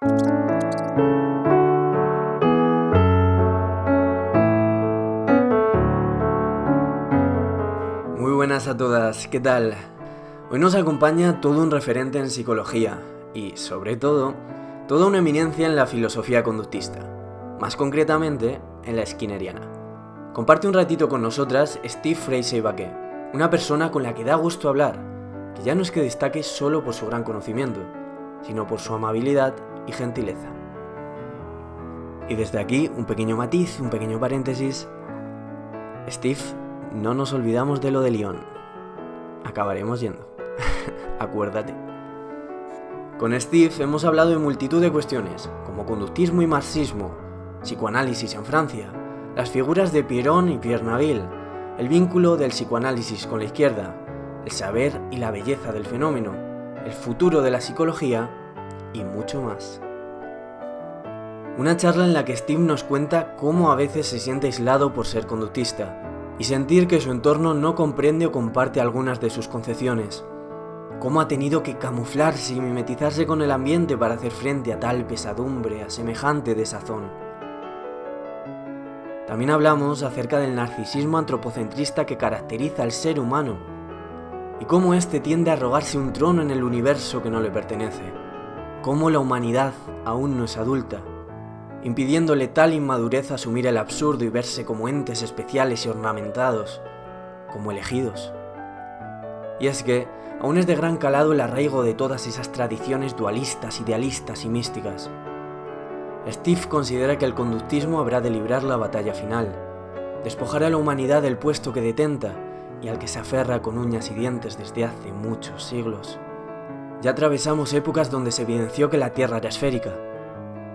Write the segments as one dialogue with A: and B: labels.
A: Muy buenas a todas, ¿qué tal? Hoy nos acompaña todo un referente en psicología y, sobre todo, toda una eminencia en la filosofía conductista, más concretamente en la skinneriana. Comparte un ratito con nosotras Steve Freixet-Baqué, una persona con la que da gusto hablar, que ya no es que destaque solo por su gran conocimiento, sino por su amabilidad y gentileza. Y desde aquí, un pequeño matiz, un pequeño paréntesis. Steve, no nos olvidamos de lo de Lyon. Acabaremos yendo. Acuérdate. Con Steve hemos hablado de multitud de cuestiones, como conductismo y marxismo, psicoanálisis en Francia, las figuras de Piron y Pierre Naville, el vínculo del psicoanálisis con la izquierda, el saber y la belleza del fenómeno, el futuro de la psicología y mucho más. Una charla en la que Steve nos cuenta cómo a veces se siente aislado por ser conductista y sentir que su entorno no comprende o comparte algunas de sus concepciones. Cómo ha tenido que camuflarse y mimetizarse con el ambiente para hacer frente a tal pesadumbre, a semejante desazón. También hablamos acerca del narcisismo antropocentrista que caracteriza al ser humano y cómo éste tiende a arrogarse un trono en el universo que no le pertenece. Cómo la humanidad aún no es adulta, impidiéndole tal inmadurez asumir el absurdo y verse como entes especiales y ornamentados, como elegidos. Y es que aún es de gran calado el arraigo de todas esas tradiciones dualistas, idealistas y místicas. Steve considera que el conductismo habrá de librar la batalla final, despojar a la humanidad del puesto que detenta y al que se aferra con uñas y dientes desde hace muchos siglos. Ya atravesamos épocas donde se evidenció que la Tierra era esférica,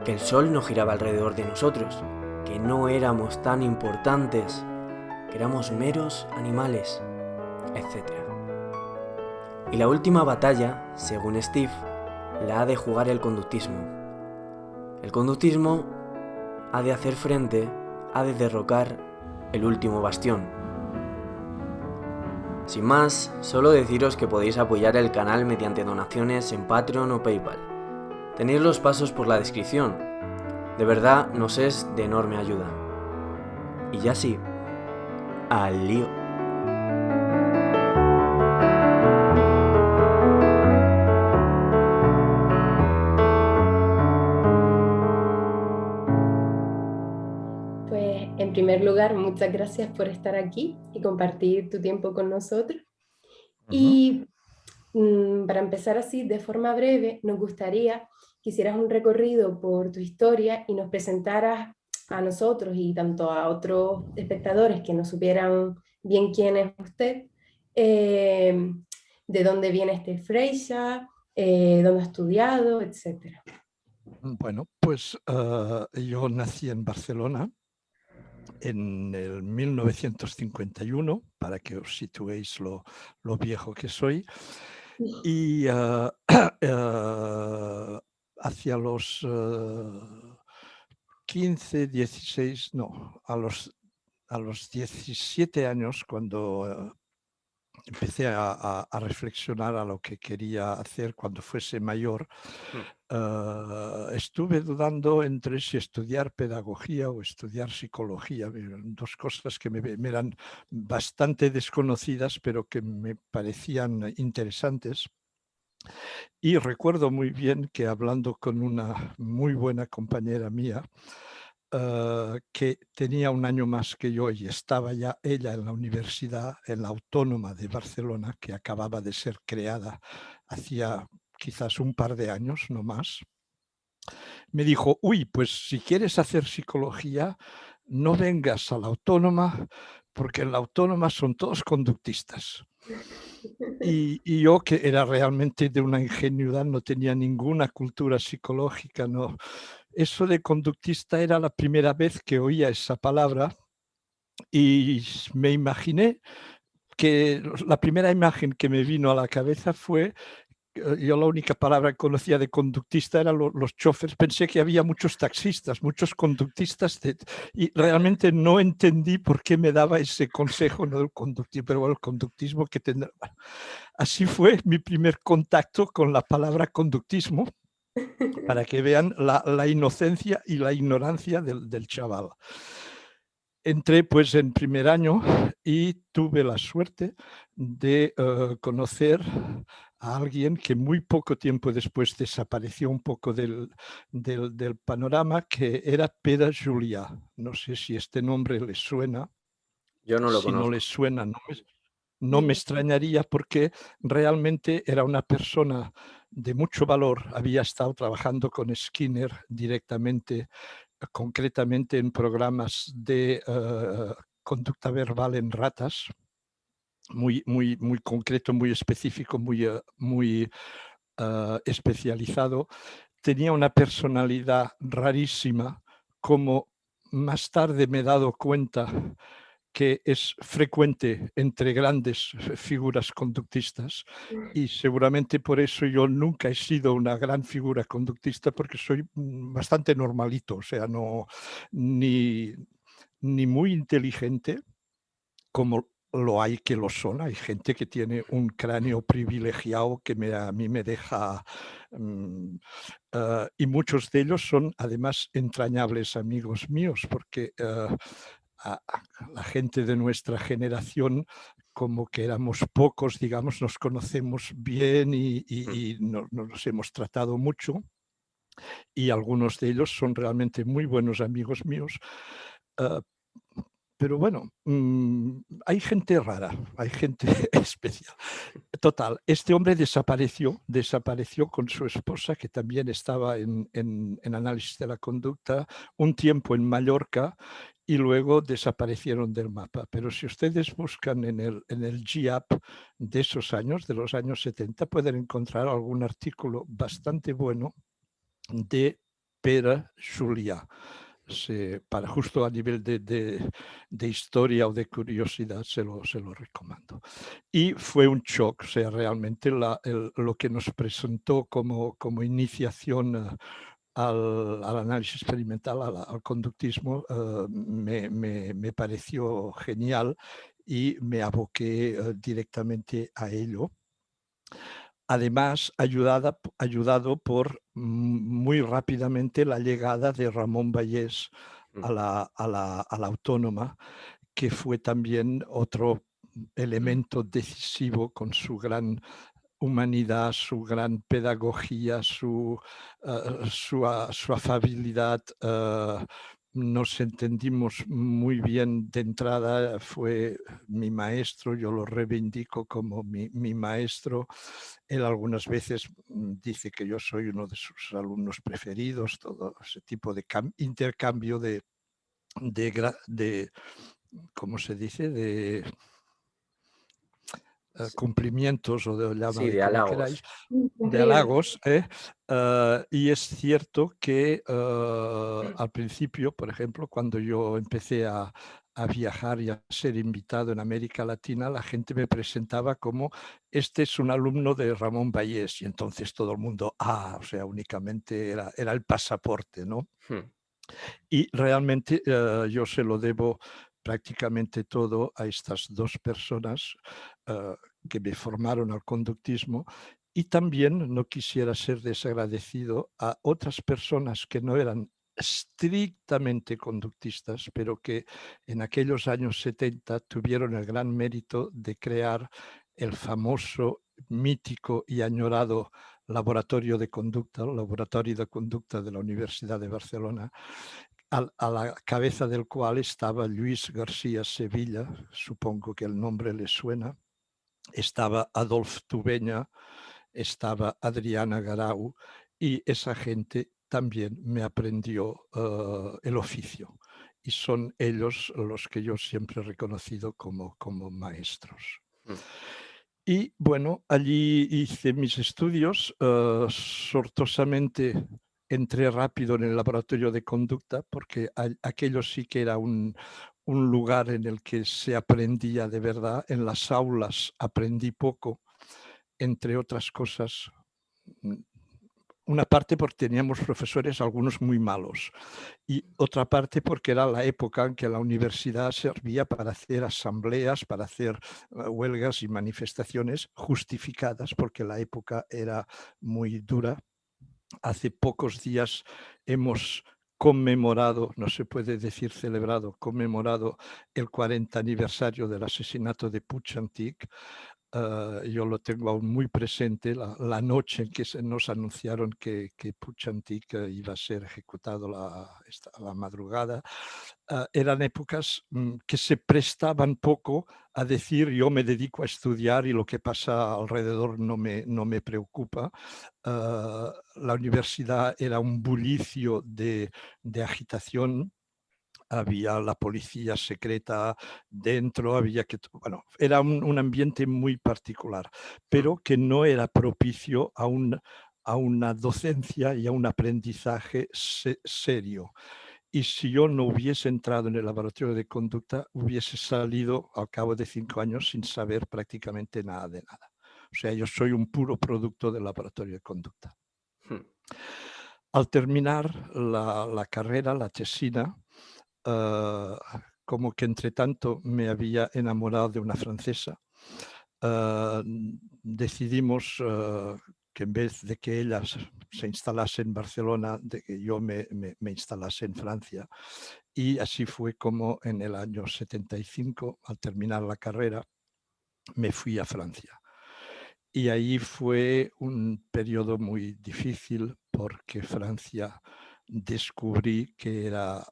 A: que el Sol no giraba alrededor de nosotros, que no éramos tan importantes, que éramos meros animales, etc. Y la última batalla, según Steve, la ha de jugar el conductismo. El conductismo ha de hacer frente, ha de derrocar el último bastión. Sin más, solo deciros que podéis apoyar el canal mediante donaciones en Patreon o PayPal. Tenéis los pasos por la descripción. De verdad nos es de enorme ayuda. Y ya sí, al lío.
B: Pues en primer lugar, muchas gracias por estar aquí y compartir tu tiempo con nosotros. Y para empezar así, de forma breve, nos gustaría que hicieras un recorrido por tu historia y nos presentaras a nosotros y tanto a otros espectadores que no supieran bien quién es usted, de dónde viene este Freixet, dónde ha estudiado, etc.
C: Bueno, pues yo nací en Barcelona en el 1951, para que os situéis lo viejo que soy, y hacia los 15, 16, no, a los 17 años, cuando empecé a reflexionar a lo que quería hacer cuando fuese mayor, estuve dudando entre si estudiar pedagogía o estudiar psicología, dos cosas que me eran bastante desconocidas, pero que me parecían interesantes. Y recuerdo muy bien que hablando con una muy buena compañera mía, que tenía un año más que yo y estaba ya ella en la universidad, en la Autónoma de Barcelona, que acababa de ser creada hacía quizás un par de años, no más, me dijo: uy, pues si quieres hacer psicología, no vengas a la Autónoma, porque en la Autónoma son todos conductistas. Y yo, que era realmente de una ingenuidad, no tenía ninguna cultura psicológica, no. Eso de conductista era la primera vez que oía esa palabra y me imaginé que la primera imagen que me vino a la cabeza fue, yo la única palabra que conocía de conductista eran los choferes. Pensé que había muchos taxistas, muchos conductistas, y realmente no entendí por qué me daba ese consejo, no del conductismo, pero bueno, el conductismo que tendrá. Así fue mi primer contacto con la palabra conductismo. para que vean la inocencia y la ignorancia del chaval. Entré pues en primer año y tuve la suerte de conocer a alguien que muy poco tiempo después desapareció un poco del panorama, que era Pere Julià. No sé si este nombre les suena.
A: Yo no lo
C: Si no
A: conozco.
C: les suena, no me extrañaría, porque realmente era una persona de mucho valor. Había estado trabajando con Skinner directamente, concretamente en programas de conducta verbal en ratas, muy, muy, muy concreto, muy específico, muy especializado. Tenía una personalidad rarísima, como más tarde me he dado cuenta que es frecuente entre grandes figuras conductistas, y seguramente por eso yo nunca he sido una gran figura conductista, porque soy bastante normalito, o sea, no ni muy inteligente, como lo hay que lo son. Hay gente que tiene un cráneo privilegiado que a mí me deja... y muchos de ellos son además entrañables amigos míos, porque a la gente de nuestra generación, como que éramos pocos, digamos, nos conocemos bien y nos hemos tratado mucho, y algunos de ellos son realmente muy buenos amigos míos. Uh, pero bueno, hay gente rara, hay gente especial. Total, este hombre desapareció con su esposa, que también estaba en análisis de la conducta, un tiempo en Mallorca, y luego desaparecieron del mapa. Pero si ustedes buscan en el GIAP de esos años, de los años 70, pueden encontrar algún artículo bastante bueno de Pere Julià. Para justo a nivel de historia o de curiosidad se lo recomiendo. Y fue un shock, o sea, realmente lo que nos presentó como iniciación al análisis experimental, al conductismo, me pareció genial, y me aboqué directamente a ello. Además, ayudado por muy rápidamente la llegada de Ramón Vallès a la Autónoma, que fue también otro elemento decisivo, con su gran humanidad, su gran pedagogía, su afabilidad. Nos entendimos muy bien de entrada. Fue mi maestro, yo lo reivindico como mi maestro. Él algunas veces dice que yo soy uno de sus alumnos preferidos. Todo ese tipo de intercambio de ¿cómo se dice? De cumplimientos, o
A: Sí,
C: llamadle
A: de
C: como
A: halagos.
C: queráis, de halagos. Y es cierto que al principio, por ejemplo, cuando yo empecé a viajar y a ser invitado en América Latina, la gente me presentaba como: este es un alumno de Ramón Vallès, y entonces todo el mundo, o sea, únicamente era el pasaporte, ¿no? Y realmente yo se lo debo prácticamente todo a estas dos personas que me formaron al conductismo. Y también no quisiera ser desagradecido a otras personas que no eran estrictamente conductistas, pero que en aquellos años 70 tuvieron el gran mérito de crear el famoso, mítico y añorado laboratorio de conducta, el laboratorio de conducta de la Universidad de Barcelona, a la cabeza del cual estaba Luis García Sevilla, supongo que el nombre le suena, estaba Adolf Tubeña, estaba Adriana Garau, y esa gente también me aprendió el oficio, y son ellos los que yo siempre he reconocido como maestros. Y bueno, allí hice mis estudios. Sortosamente entré rápido en el laboratorio de conducta, porque aquello sí que era un lugar en el que se aprendía de verdad. En las aulas aprendí poco, entre otras cosas. Una parte porque teníamos profesores, algunos muy malos, y otra parte porque era la época en que la universidad servía para hacer asambleas, para hacer huelgas y manifestaciones justificadas, porque la época era muy dura. Hace pocos días hemos conmemorado, no se puede decir celebrado, conmemorado el 40 aniversario del asesinato de Puig-Antich. Yo lo tengo aún muy presente, la noche en que nos anunciaron que Puig-Antich iba a ser ejecutado la madrugada. Eran épocas que se prestaban poco a decir yo me dedico a estudiar y lo que pasa alrededor no me preocupa. La universidad era un bullicio de agitación. Había la policía secreta dentro, bueno, era un ambiente muy particular, pero que no era propicio a una docencia y a un aprendizaje serio. Y si yo no hubiese entrado en el laboratorio de conducta, hubiese salido al cabo de 5 años sin saber prácticamente nada de nada. O sea, yo soy un puro producto del laboratorio de conducta. Al terminar la carrera, la tesina, como que entre tanto me había enamorado de una francesa. Decidimos que en vez de que ella se instalase en Barcelona, de que yo me instalase en Francia. Y así fue como en el año 75, al terminar la carrera, me fui a Francia. Y ahí fue un periodo muy difícil porque Francia descubrí que era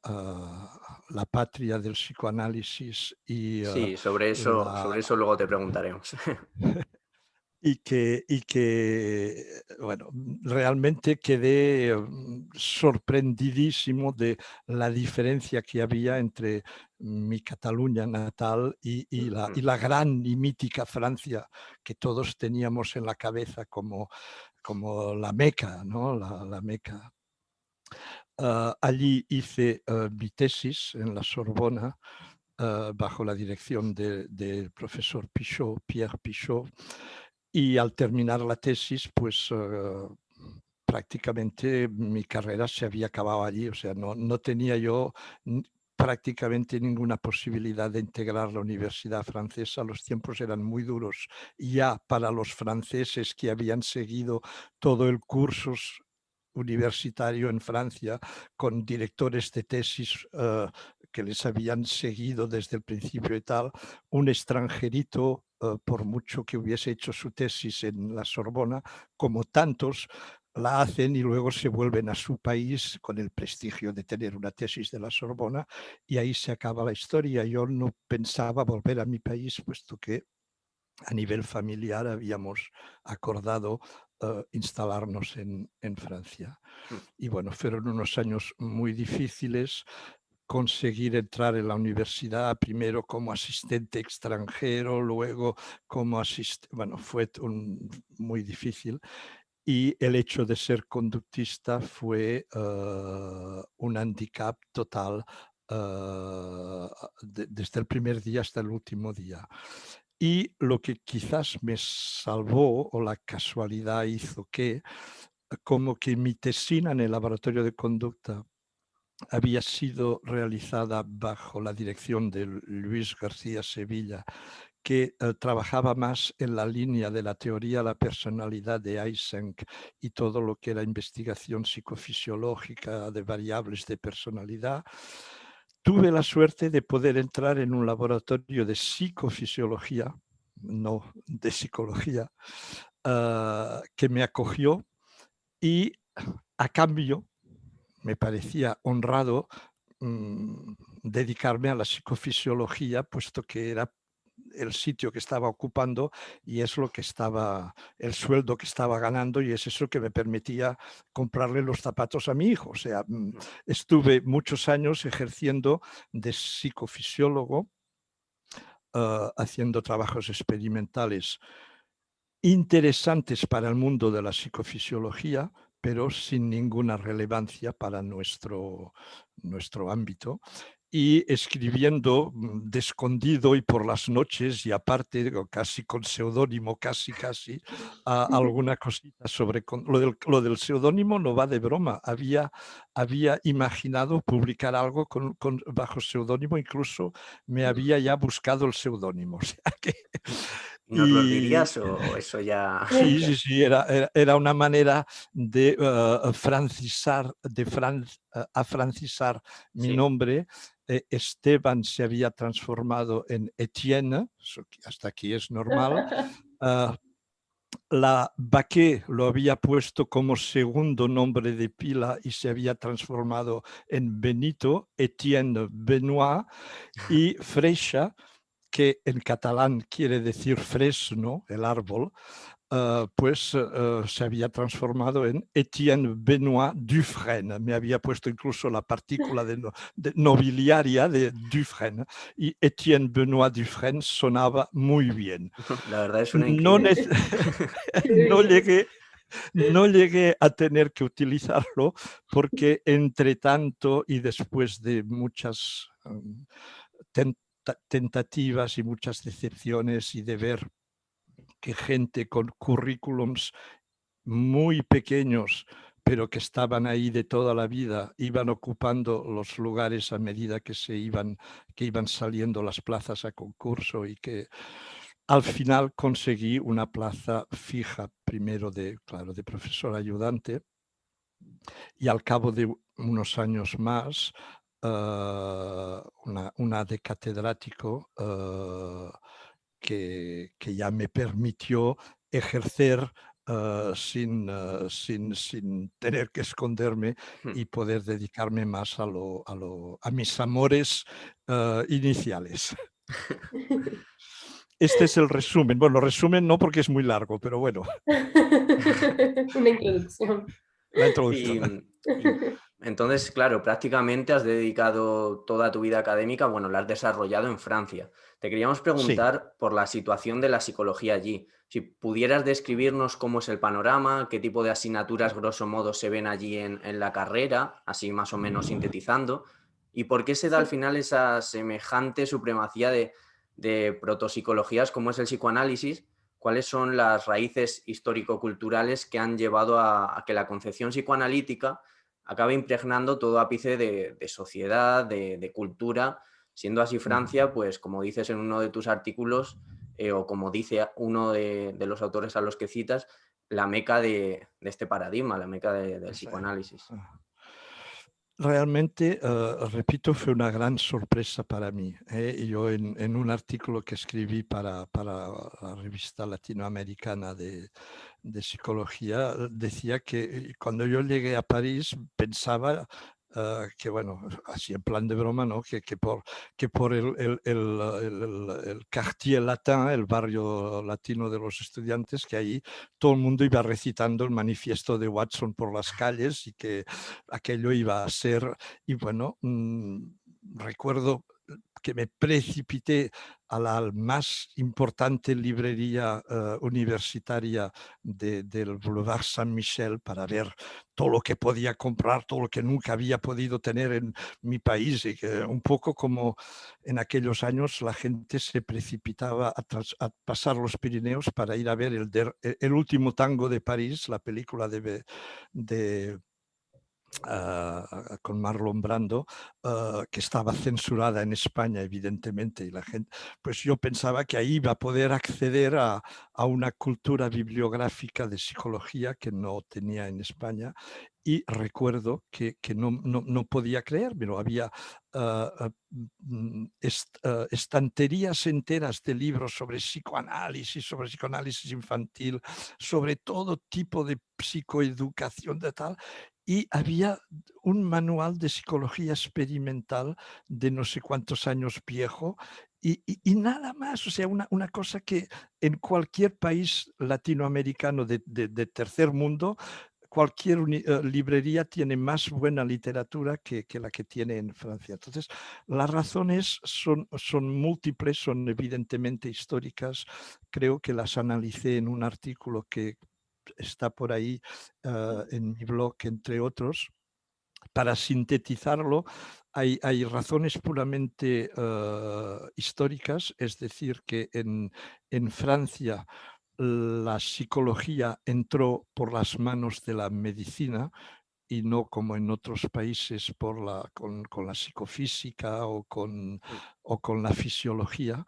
C: la patria del psicoanálisis y
A: Sí, sobre eso luego te preguntaremos.
C: bueno, realmente quedé sorprendidísimo de la diferencia que había entre mi Cataluña natal y la gran y mítica Francia que todos teníamos en la cabeza como la Meca, ¿no? La Meca. Allí hice mi tesis en la Sorbona bajo la dirección del profesor Pichot, Pierre Pichot, y al terminar la tesis, pues prácticamente mi carrera se había acabado allí, o sea, no tenía yo prácticamente ninguna posibilidad de integrar la universidad francesa. Los tiempos eran muy duros ya para los franceses que habían seguido todo el curso universitario en Francia con directores de tesis que les habían seguido desde el principio y tal. Un extranjerito, por mucho que hubiese hecho su tesis en la Sorbona, como tantos, la hacen y luego se vuelven a su país con el prestigio de tener una tesis de la Sorbona y ahí se acaba la historia. Yo no pensaba volver a mi país, puesto que a nivel familiar habíamos acordado instalarnos en Francia. Y bueno, fueron unos años muy difíciles. Conseguir entrar en la universidad, primero como asistente extranjero, luego como asistente, bueno, fue muy difícil. Y el hecho de ser conductista fue un handicap total desde el primer día hasta el último día. Y lo que quizás me salvó, o la casualidad hizo que, como que mi tesina en el laboratorio de conducta había sido realizada bajo la dirección de Luis García Sevilla, que trabajaba más en la línea de la teoría de la personalidad de Eysenck y todo lo que era investigación psicofisiológica de variables de personalidad. Tuve la suerte de poder entrar en un laboratorio de psicofisiología, no de psicología, que me acogió y a cambio me parecía honrado dedicarme a la psicofisiología, puesto que era el sitio que estaba ocupando y es lo que estaba, el sueldo que estaba ganando, y es eso que me permitía comprarle los zapatos a mi hijo. O sea, estuve muchos años ejerciendo de psicofisiólogo, haciendo trabajos experimentales interesantes para el mundo de la psicofisiología, pero sin ninguna relevancia para nuestro ámbito, y escribiendo de escondido y por las noches, y aparte casi con seudónimo, casi, alguna cosita sobre... Lo del seudónimo no va de broma. Había había imaginado publicar algo bajo seudónimo, incluso me había ya buscado el seudónimo. O sea que,
A: ¿Y nos los
C: y
A: dirías o eso ya?
C: sí, sí, sí, era una manera de afrancisar mi
A: Sí.
C: nombre. Esteban se había transformado en Etienne, hasta aquí es normal. Ah, la Baquet lo había puesto como segundo nombre de pila y se había transformado en Benito, Etienne Benoit, y Freixa, que en catalán quiere decir fresno, el árbol, se había transformado en Etienne Benoit Dufresne. Me había puesto incluso la partícula de nobiliaria de Dufresne, y Etienne Benoit Dufresne sonaba muy bien.
A: La verdad es una
C: No,
A: increíble.
C: no llegué, no llegué a tener que utilizarlo porque entre tanto y después de muchas tentativas y muchas decepciones y de ver que gente con currículums muy pequeños, pero que estaban ahí de toda la vida, iban ocupando los lugares a medida que iban saliendo las plazas a concurso, y que al final conseguí una plaza fija, primero claro, de profesor ayudante, y al cabo de unos años más, una de catedrático, que ya me permitió ejercer sin tener que esconderme y poder dedicarme más a mis amores iniciales. Este es el resumen. Bueno, resumen no, porque es muy largo, pero bueno,
B: Una introducción.
C: la
A: Y,
C: introducción.
A: y entonces, claro, prácticamente has dedicado toda tu vida académica, bueno, la has desarrollado en Francia. Te queríamos
C: Sí.
A: preguntar por la situación de la psicología allí. Si pudieras describirnos cómo es el panorama, qué tipo de asignaturas, grosso modo, se ven allí en la carrera, así más o menos sintetizando, y por qué se da al
B: Sí.
A: final esa semejante supremacía de protopsicologías como es el psicoanálisis. ¿Cuáles son las raíces histórico-culturales que han llevado a que la concepción psicoanalítica acabe impregnando todo ápice de sociedad, de cultura, siendo así Francia, pues como dices en uno de tus artículos, o como dice uno de los autores a los que citas, la meca de este paradigma, la meca del
C: Sí.
A: psicoanálisis?
C: Realmente, repito, fue una gran sorpresa para mí. Y yo en un artículo que escribí para la revista latinoamericana de psicología, decía que cuando yo llegué a París pensaba que, bueno, así en plan de broma, ¿no? Que por el quartier latin, el barrio latino de los estudiantes, que ahí todo el mundo iba recitando el manifiesto de Watson por las calles, y que aquello iba a ser. Y bueno, recuerdo que me precipité a la más importante librería universitaria del Boulevard Saint-Michel para ver todo lo que podía comprar, todo lo que nunca había podido tener en mi país, y que un poco como en aquellos años la gente se precipitaba a pasar los Pirineos para ir a ver el último tango de París, la película de con Marlon Brando, que estaba censurada en España, evidentemente, y la gente, pues yo pensaba que ahí iba a poder acceder a una cultura bibliográfica de psicología que no tenía en España. Y recuerdo que no podía creérmelo. Había estanterías enteras de libros sobre psicoanálisis infantil, sobre todo tipo de psicoeducación de tal, y había un manual de psicología experimental de no sé cuántos años viejo, y nada más. O sea, una cosa que en cualquier país latinoamericano de tercer mundo, cualquier librería tiene más buena literatura que la que tiene en Francia. Entonces, las razones son múltiples, son evidentemente históricas. Creo que las analicé en un artículo que está por ahí en mi blog, entre otros. Para sintetizarlo, hay razones puramente históricas, es decir, que en Francia la psicología entró por las manos de la medicina, y no como en otros países con la psicofísica o con la fisiología.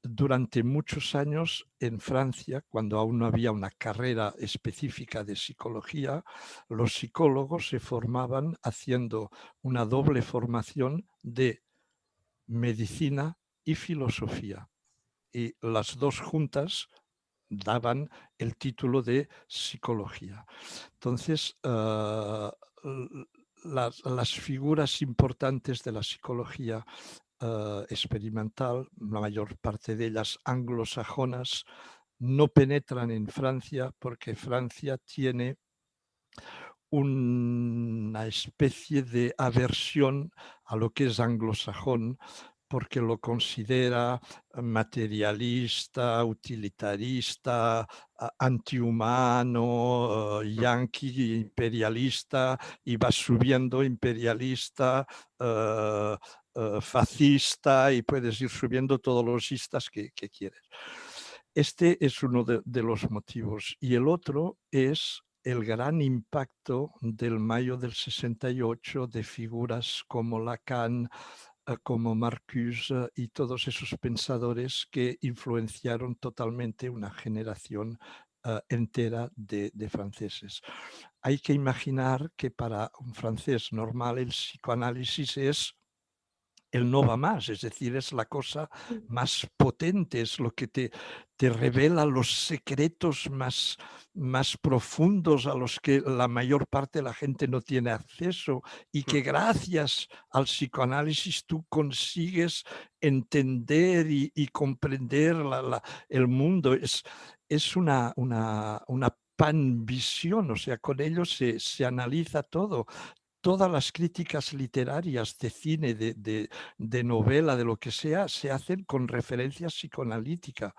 C: Durante muchos años en Francia, cuando aún no había una carrera específica de psicología, los psicólogos se formaban haciendo una doble formación de medicina y filosofía. Y las dos juntas daban el título de psicología. Entonces, las figuras importantes de la psicología experimental, la mayor parte de ellas anglosajonas, no penetran en Francia porque Francia tiene una especie de aversión a lo que es anglosajón, porque lo considera materialista, utilitarista, antihumano, yanqui, imperialista, y va subiendo imperialista, fascista, y puedes ir subiendo todos los istas que quieres. Este es uno de los motivos. Y el otro es el gran impacto del mayo del 68 de figuras como Lacan, como Marcuse y todos esos pensadores que influenciaron totalmente una generación entera de franceses. Hay que imaginar que para un francés normal el psicoanálisis es el no va más, es decir, es la cosa más potente, es lo que te revela los secretos más profundos a los que la mayor parte de la gente no tiene acceso, y que gracias al psicoanálisis tú consigues entender y comprender el mundo. Es una panvisión, o sea, con ello se analiza todo. Todas las críticas literarias de cine, de novela, de lo que sea, se hacen con referencia psicoanalítica.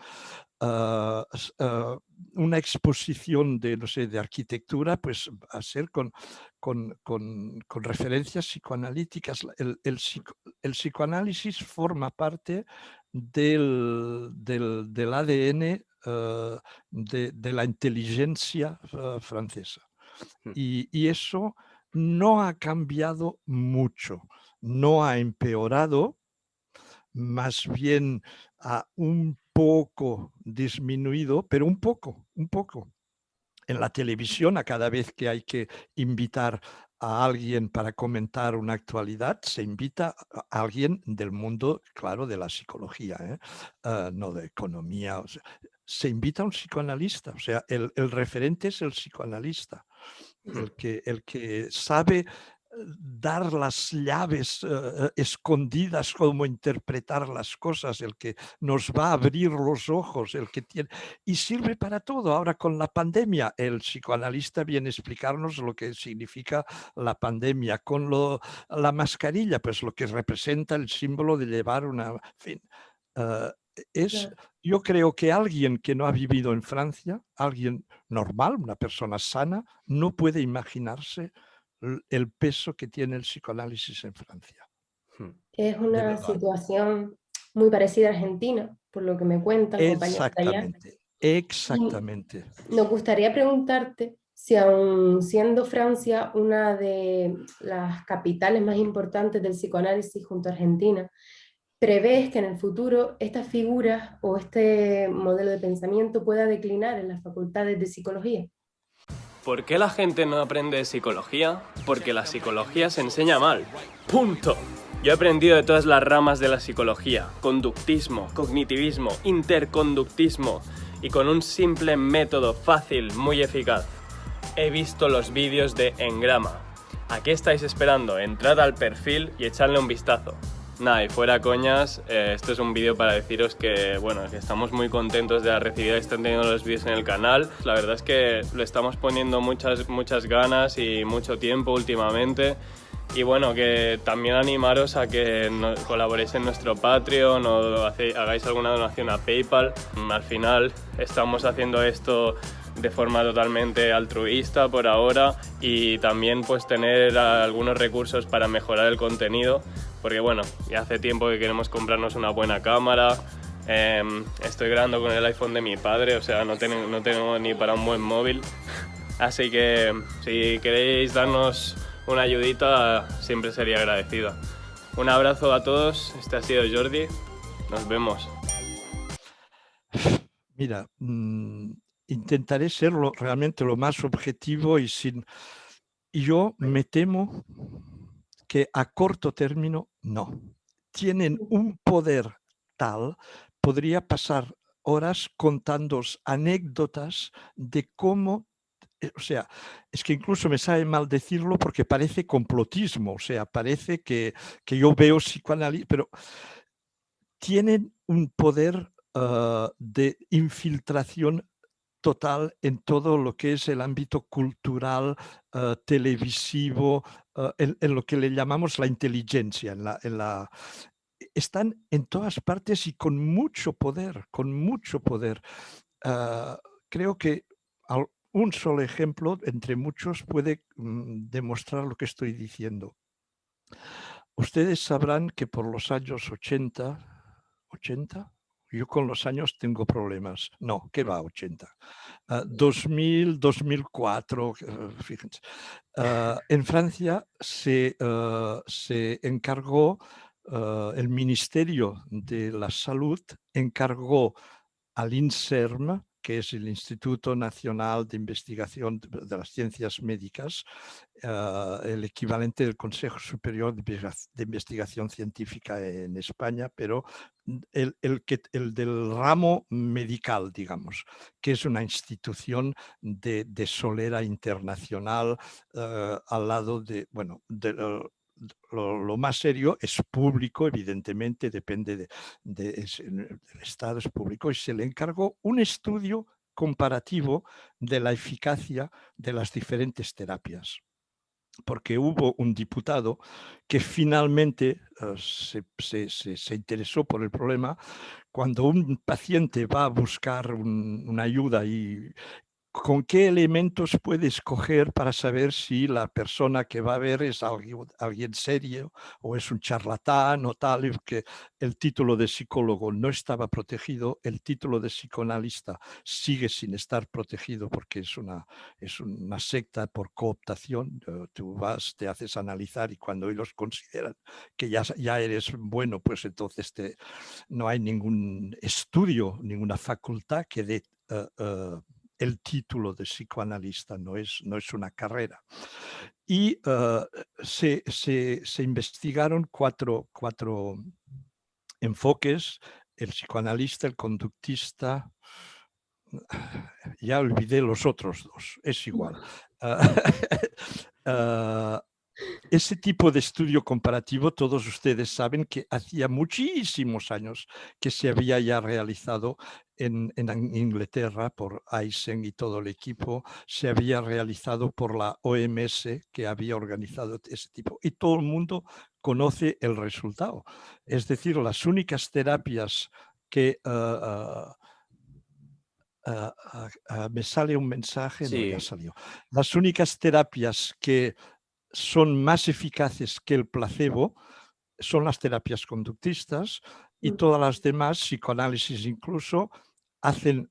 C: Una exposición de arquitectura, pues va a ser con referencias psicoanalíticas. El psicoanálisis forma parte del ADN de la inteligencia francesa. Y eso no ha cambiado mucho, no ha empeorado, más bien ha un poco disminuido, pero un poco. En la televisión, a cada vez que hay que invitar a alguien para comentar una actualidad, se invita a alguien del mundo, claro, de la psicología, no de economía. O sea, se invita a un psicoanalista, o sea, el referente es el psicoanalista. El que sabe dar las llaves escondidas, cómo interpretar las cosas, el que nos va a abrir los ojos, el que tiene... Y sirve para todo. Ahora con la pandemia, el psicoanalista viene a explicarnos lo que significa la pandemia. Con la mascarilla, pues lo que representa el símbolo de llevar una... En fin, yo creo que alguien que no ha vivido en Francia, alguien normal, una persona sana, no puede imaginarse el peso que tiene el psicoanálisis en Francia.
B: Es una situación muy parecida a Argentina, por lo que me cuentan compañeros de allá.
C: Exactamente.
B: Y nos gustaría preguntarte si, aun siendo Francia una de las capitales más importantes del psicoanálisis junto a Argentina, ¿prevés que en el futuro estas figuras o este modelo de pensamiento pueda declinar en las facultades de psicología?
D: ¿Por qué la gente no aprende psicología? Porque la psicología se enseña mal. ¡Punto! Yo he aprendido de todas las ramas de la psicología: conductismo, cognitivismo, interconductismo, y con un simple método fácil, muy eficaz. He visto los vídeos de Engrama. ¿A qué estáis esperando? Entrad al perfil y echadle un vistazo. Nada, y fuera coñas, esto es un vídeo para deciros que, bueno, que estamos muy contentos de la recibida que están teniendo los vídeos en el canal. La verdad es que le estamos poniendo muchas ganas y mucho tiempo últimamente. Y bueno, que también animaros a que colaboréis en nuestro Patreon o hagáis alguna donación a PayPal. Al final estamos haciendo esto de forma totalmente altruista por ahora, y también pues tener algunos recursos para mejorar el contenido, porque bueno, ya hace tiempo que queremos comprarnos una buena cámara. Estoy grabando con el iPhone de mi padre, o sea, no tengo ni para un buen móvil. Así que si queréis darnos una ayudita, siempre sería agradecido. Un abrazo a todos, este ha sido Jordi, nos vemos.
C: Mira, intentaré ser realmente lo más objetivo y yo me temo que a corto término no. Tienen un poder tal, podría pasar horas contándoos anécdotas de cómo, o sea, es que incluso me sabe mal decirlo porque parece complotismo, o sea, parece que yo veo psicoanálisis, pero tienen un poder de infiltración total en todo lo que es el ámbito cultural, televisivo, en lo que le llamamos la inteligencia. Están en todas partes y con mucho poder, con mucho poder. Creo que un solo ejemplo entre muchos puede demostrar lo que estoy diciendo. Ustedes sabrán que por los años 80, yo con los años tengo problemas. No, ¿qué va 80? 2000, 2004, fíjense. En Francia se encargó, el Ministerio de la Salud encargó al INSERM, que es el Instituto Nacional de Investigación de las Ciencias Médicas, el equivalente del Consejo Superior de Investigación Científica en España, pero el del ramo medical, digamos, que es una institución de solera internacional, al lado de, bueno, lo más serio es público, evidentemente, depende del Estado, es público, y se le encargó un estudio comparativo de la eficacia de las diferentes terapias. Porque hubo un diputado que finalmente se interesó por el problema. Cuando un paciente va a buscar una ayuda y ¿con qué elementos puede escoger para saber si la persona que va a ver es alguien serio o es un charlatán o tal? Que el título de psicólogo no estaba protegido, el título de psicoanalista sigue sin estar protegido porque es una secta por cooptación. Tú vas, te haces analizar y cuando ellos consideran que ya eres bueno, pues entonces no hay ningún estudio, ninguna facultad que dé el título de psicoanalista, no es una carrera. Y se investigaron cuatro enfoques: el psicoanalista, el conductista, ya olvidé los otros dos, es igual. Ese tipo de estudio comparativo, todos ustedes saben que hacía muchísimos años que se había ya realizado en Inglaterra por Eisen y todo el equipo, se había realizado por la OMS, que había organizado ese tipo, y todo el mundo conoce el resultado. Es decir, las únicas terapias que... me sale un mensaje, no, ya salió. Las únicas terapias que son más eficaces que el placebo son las terapias conductistas, y todas las demás, psicoanálisis incluso, hacen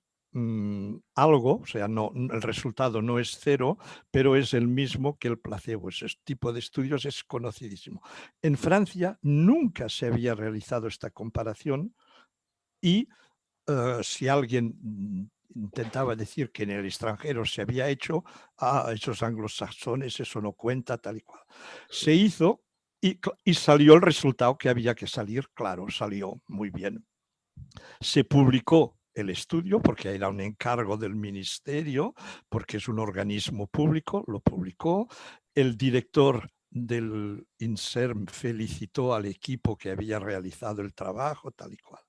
C: algo, o sea, el resultado no es cero, pero es el mismo que el placebo. Ese tipo de estudios es conocidísimo. En Francia nunca se había realizado esta comparación y si alguien intentaba decir que en el extranjero se había hecho, esos anglosajones, eso no cuenta, tal y cual. Se hizo y salió el resultado que había que salir, claro, salió muy bien. Se publicó el estudio porque era un encargo del ministerio, porque es un organismo público, lo publicó. El director del INSERM felicitó al equipo que había realizado el trabajo, tal y cual.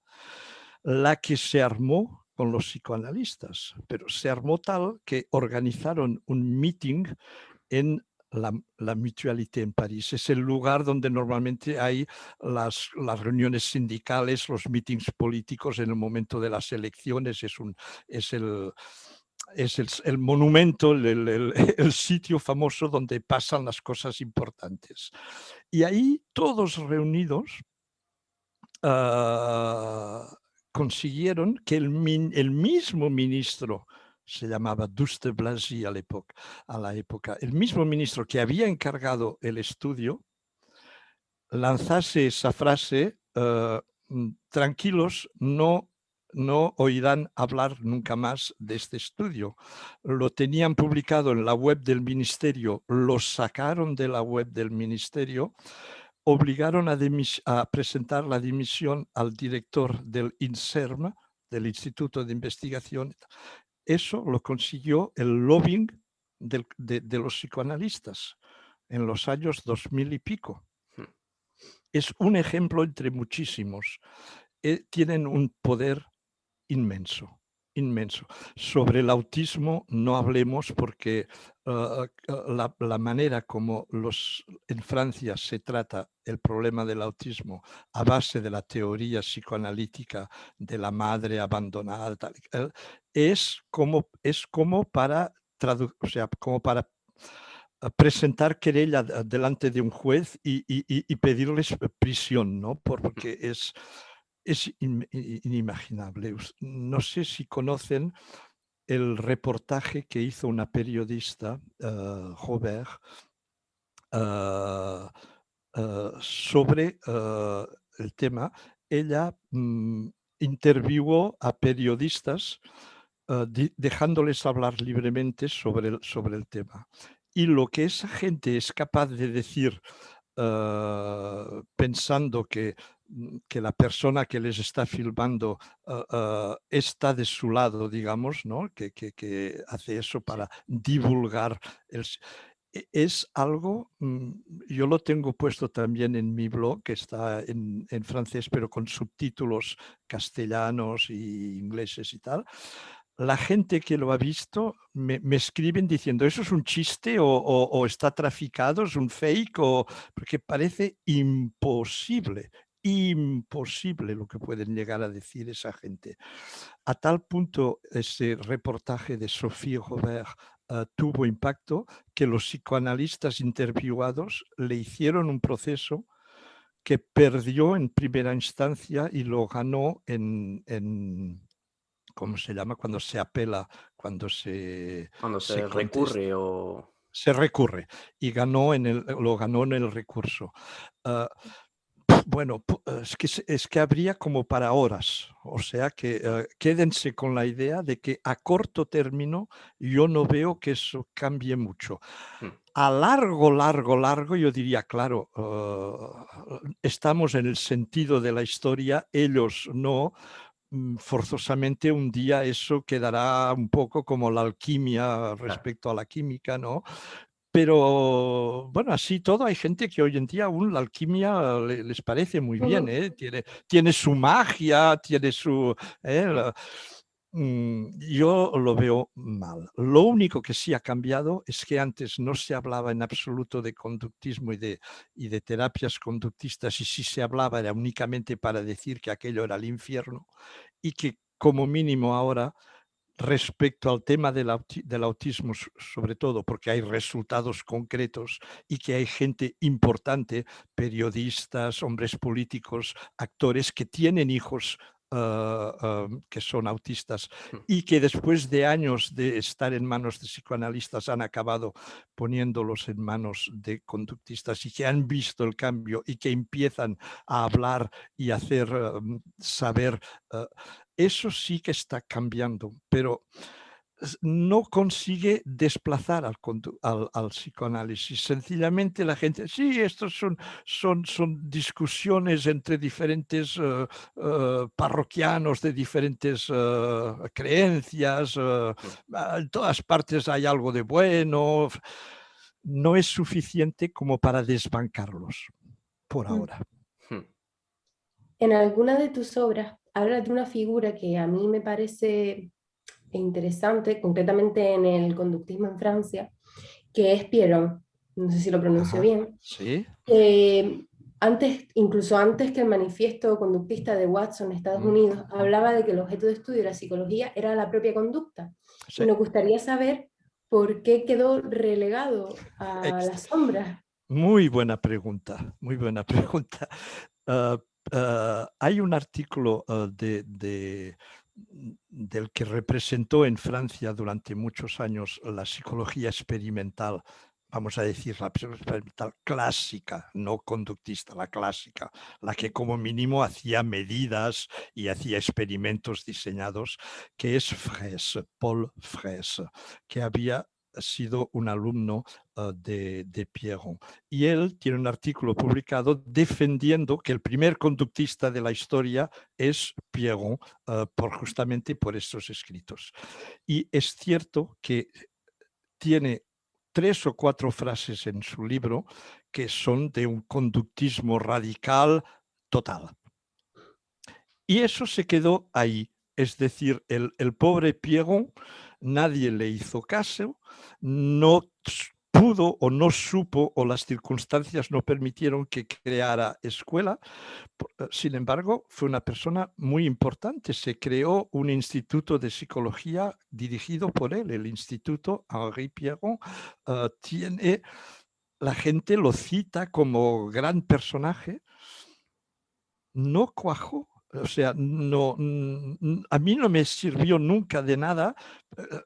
C: La que se armó con los psicoanalistas, pero se armó tal que organizaron un meeting en la Mutualité en París. Es el lugar donde normalmente hay las reuniones sindicales, los meetings políticos en el momento de las elecciones. Es el monumento, el sitio famoso donde pasan las cosas importantes. Y ahí todos reunidos consiguieron que el mismo ministro se llamaba Douste Blazy a la época. El mismo ministro que había encargado el estudio lanzase esa frase, tranquilos, no oirán hablar nunca más de este estudio. Lo tenían publicado en la web del ministerio, lo sacaron de la web del ministerio, obligaron a presentar la dimisión al director del INSERM, del Instituto de Investigación. Eso lo consiguió el lobbying de los psicoanalistas en los años 2000 y pico. Es un ejemplo entre muchísimos. Tienen un poder inmenso, inmenso. Sobre el autismo no hablemos porque la manera como en Francia se trata el problema del autismo a base de la teoría psicoanalítica de la madre abandonada, es como para presentar querella delante de un juez y pedirles prisión, ¿no? Porque es inimaginable. No sé si conocen el reportaje que hizo una periodista, Robert, sobre el tema. Ella interviewó a periodistas dejándoles hablar libremente sobre el tema. Y lo que esa gente es capaz de decir pensando que la persona que les está filmando está de su lado, digamos, ¿no? Que hace eso para divulgar es algo, yo lo tengo puesto también en mi blog, que está en francés, pero con subtítulos castellanos y ingleses y tal. La gente que lo ha visto me escriben diciendo, ¿eso es un chiste o está traficado, es un fake? Porque parece imposible lo que pueden llegar a decir esa gente. A tal punto ese reportaje de Sophie Robert tuvo impacto que los psicoanalistas interviewados le hicieron un proceso que perdió en primera instancia y lo ganó en ¿cómo se llama? Cuando se apela, cuando se
A: recurre o...
C: Se recurre y lo ganó en el recurso. Bueno, es que habría como para horas, o sea que quédense con la idea de que a corto término yo no veo que eso cambie mucho. A largo, yo diría, claro, estamos en el sentido de la historia, ellos no, forzosamente un día eso quedará un poco como la alquimia respecto a la química, ¿no? Pero bueno, así todo, hay gente que hoy en día aún la alquimia les parece muy bien, ¿eh? Tiene su magia, tiene su... yo lo veo mal. Lo único que sí ha cambiado es que antes no se hablaba en absoluto de conductismo y de terapias conductistas, y si se hablaba era únicamente para decir que aquello era el infierno, y que como mínimo ahora, respecto al tema del autismo, sobre todo porque hay resultados concretos y que hay gente importante, periodistas, hombres políticos, actores que tienen hijos que son autistas y que después de años de estar en manos de psicoanalistas han acabado poniéndolos en manos de conductistas y que han visto el cambio y que empiezan a hablar y hacer saber. Eso sí que está cambiando, pero no consigue desplazar al psicoanálisis. Sencillamente la gente, sí, estos son discusiones entre diferentes parroquianos de diferentes creencias, en todas partes hay algo de bueno. No es suficiente como para desbancarlos por ahora.
B: En alguna de tus obras hablas de una figura que a mí me parece interesante, concretamente en el conductismo en Francia, que es Piron, no sé si lo pronuncio bien.
C: Sí.
B: Incluso antes que el manifiesto conductista de Watson en Estados Unidos, hablaba de que el objeto de estudio de la psicología era la propia conducta. Sí. Y nos gustaría saber por qué quedó relegado a las sombras.
C: Muy buena pregunta, muy buena pregunta. Hay un artículo de del que representó en Francia durante muchos años la psicología experimental, vamos a decir la experimental clásica, no conductista, la clásica, la que como mínimo hacía medidas y hacía experimentos diseñados, que es Fraisse, Paul Fraisse, que había sido un alumno de Piaget. Y él tiene un artículo publicado defendiendo que el primer conductista de la historia es Piaget, justamente por estos escritos. Y es cierto que tiene 3 o 4 frases en su libro que son de un conductismo radical total. Y eso se quedó ahí. Es decir, el pobre Piaget, nadie le hizo caso, no pudo o no supo o las circunstancias no permitieron que creara escuela. Sin embargo, fue una persona muy importante. Se creó un instituto de psicología dirigido por él, el Instituto Henri Piaget. La gente lo cita como gran personaje. No cuajó. O sea, no, a mí no me sirvió nunca de nada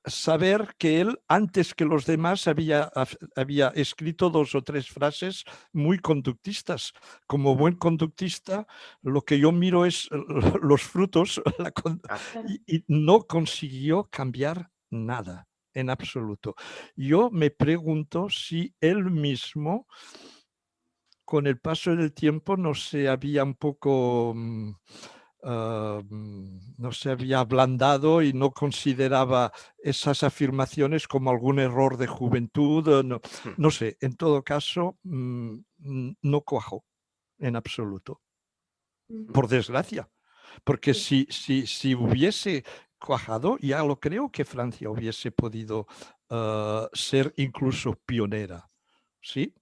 C: saber que él, antes que los demás, había escrito 2 o 3 frases muy conductistas. Como buen conductista, lo que yo miro es los frutos y no consiguió cambiar nada, en absoluto. Yo me pregunto si él mismo, con el paso del tiempo, no se había un poco... no se había ablandado y no consideraba esas afirmaciones como algún error de juventud. No sé, en todo caso, no cuajó en absoluto, por desgracia, porque si hubiese cuajado, ya lo creo que Francia hubiese podido ser incluso pionera, ¿sí?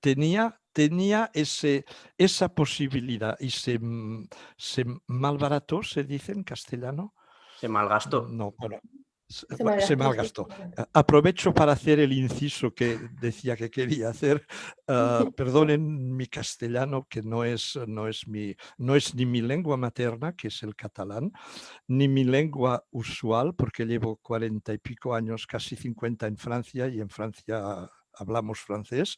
C: Tenía esa posibilidad y se malbarató, se dice en castellano.
A: Se malgastó.
C: No, bueno, se malgastó. Aprovecho para hacer el inciso que decía que quería hacer. Perdonen mi castellano, que no es ni mi lengua materna, que es el catalán, ni mi lengua usual, porque llevo 40 y pico años, casi 50 en Francia, y en Francia hablamos francés,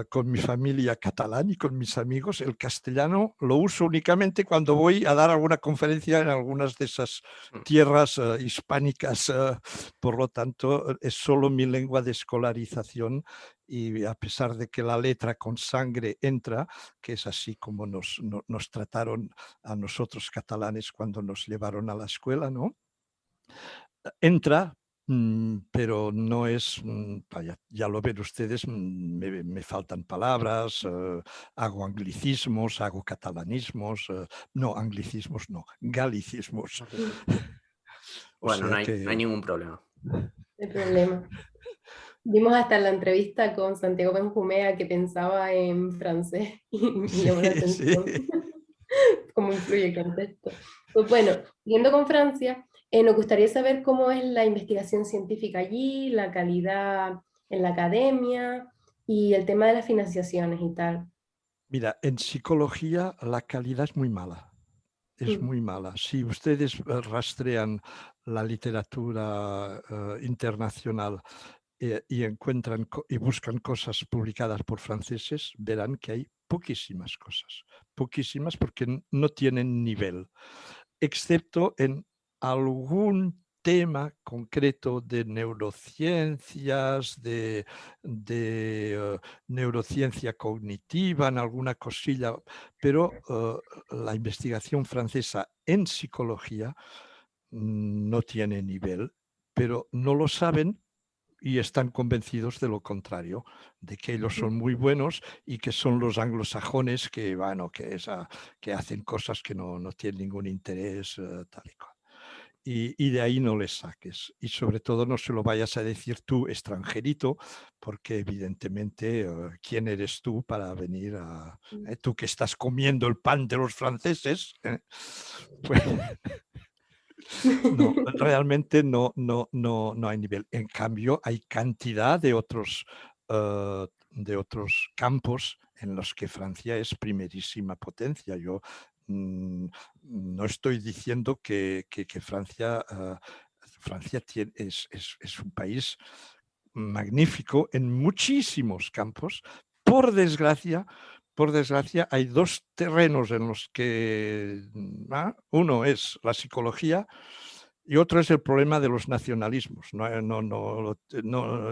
C: con mi familia catalán y con mis amigos. El castellano lo uso únicamente cuando voy a dar alguna conferencia en algunas de esas tierras hispánicas. Por lo tanto, es solo mi lengua de escolarización, y a pesar de que la letra con sangre entra, que es así como nos trataron a nosotros catalanes cuando nos llevaron a la escuela, ¿no? Entra, pero no es, ya lo ven ustedes, me faltan palabras, hago anglicismos, hago catalanismos, no, anglicismos no, galicismos.
A: Bueno, no hay ningún problema.
B: No hay problema. Vimos hasta la entrevista con Santiago Benjumea que pensaba en francés y me llamó la atención cómo influye el contexto. Pues bueno, siguiendo con Francia, nos gustaría saber cómo es la investigación científica allí, la calidad en la academia y el tema de las financiaciones y tal.
C: Mira, en psicología la calidad es muy mala. Es muy mala. Si ustedes rastrean la literatura internacional y encuentran y buscan cosas publicadas por franceses, verán que hay poquísimas cosas. Poquísimas, porque no tienen nivel, excepto en algún tema concreto de neurociencias, de neurociencia cognitiva, en alguna cosilla, pero la investigación francesa en psicología no tiene nivel, pero no lo saben y están convencidos de lo contrario, de que ellos son muy buenos y que son los anglosajones que, bueno, que hacen cosas que no tienen ningún interés, tal y cual. Y de ahí no les saques. Y sobre todo no se lo vayas a decir tú, extranjerito, porque evidentemente, ¿quién eres tú para venir a... tú que estás comiendo el pan de los franceses? Pues, no, realmente no hay nivel. En cambio, hay cantidad de otros campos en los que Francia es primerísima potencia. Yo no estoy diciendo que Francia, Francia es un país magnífico en muchísimos campos. Por desgracia, hay dos terrenos en los que uno es la psicología y otro es el problema de los nacionalismos.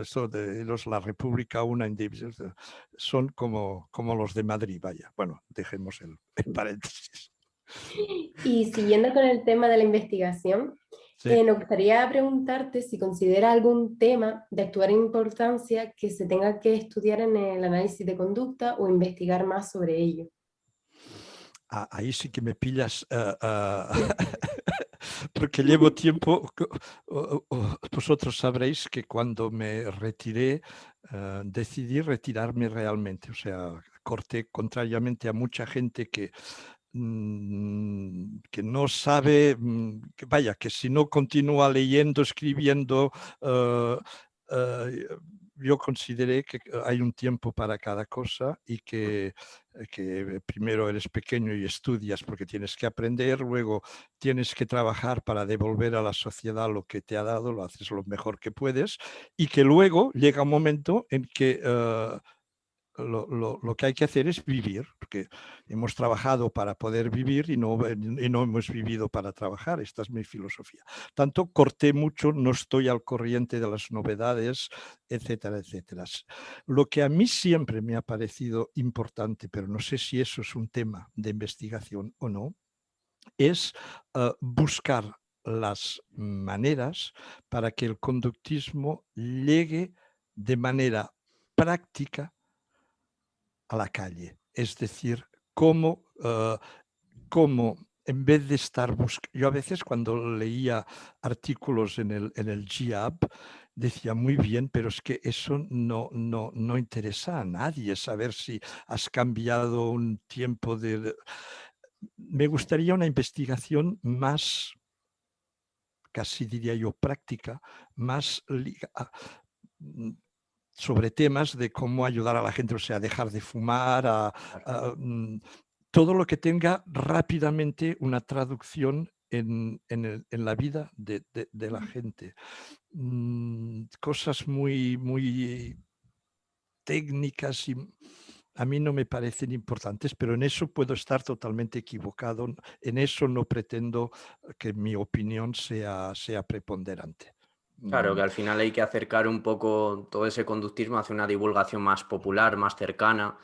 C: Eso de la República una indivisible son como los de Madrid, vaya. Bueno, dejemos el paréntesis.
B: Y siguiendo con el tema de la investigación,
C: Sí.
B: nos gustaría preguntarte si considera algún tema de actual importancia que se tenga que estudiar en el análisis de conducta o investigar más sobre ello.
C: Ahí sí que me pillas, porque llevo tiempo. Vosotros sabréis que cuando me retiré, decidí retirarme realmente. O sea, corté, contrariamente a mucha gente que no sabe, que si no continúa leyendo, escribiendo, yo consideré que hay un tiempo para cada cosa y que primero eres pequeño y estudias porque tienes que aprender, luego tienes que trabajar para devolver a la sociedad lo que te ha dado, lo haces lo mejor que puedes, y que luego llega un momento en que lo que hay que hacer es vivir, porque hemos trabajado para poder vivir y no hemos vivido para trabajar. Esta es mi filosofía. Tanto corté mucho, no estoy al corriente de las novedades, etcétera, etcétera. Lo que a mí siempre me ha parecido importante, pero no sé si eso es un tema de investigación o no, es buscar las maneras para que el conductismo llegue de manera práctica a la calle. Es decir, cómo en vez de estar buscando... Yo a veces cuando leía artículos en el GIAB decía muy bien, pero es que eso no interesa a nadie, saber si has cambiado un tiempo de... Me gustaría una investigación más, casi diría yo, práctica, más sobre temas de cómo ayudar a la gente, o sea, dejar de fumar, todo lo que tenga rápidamente una traducción en la vida de la gente. Cosas muy técnicas y a mí no me parecen importantes, pero en eso puedo estar totalmente equivocado. En eso no pretendo que mi opinión sea preponderante.
A: Claro, que al final hay que acercar un poco todo ese conductismo hacia una divulgación más popular, más cercana,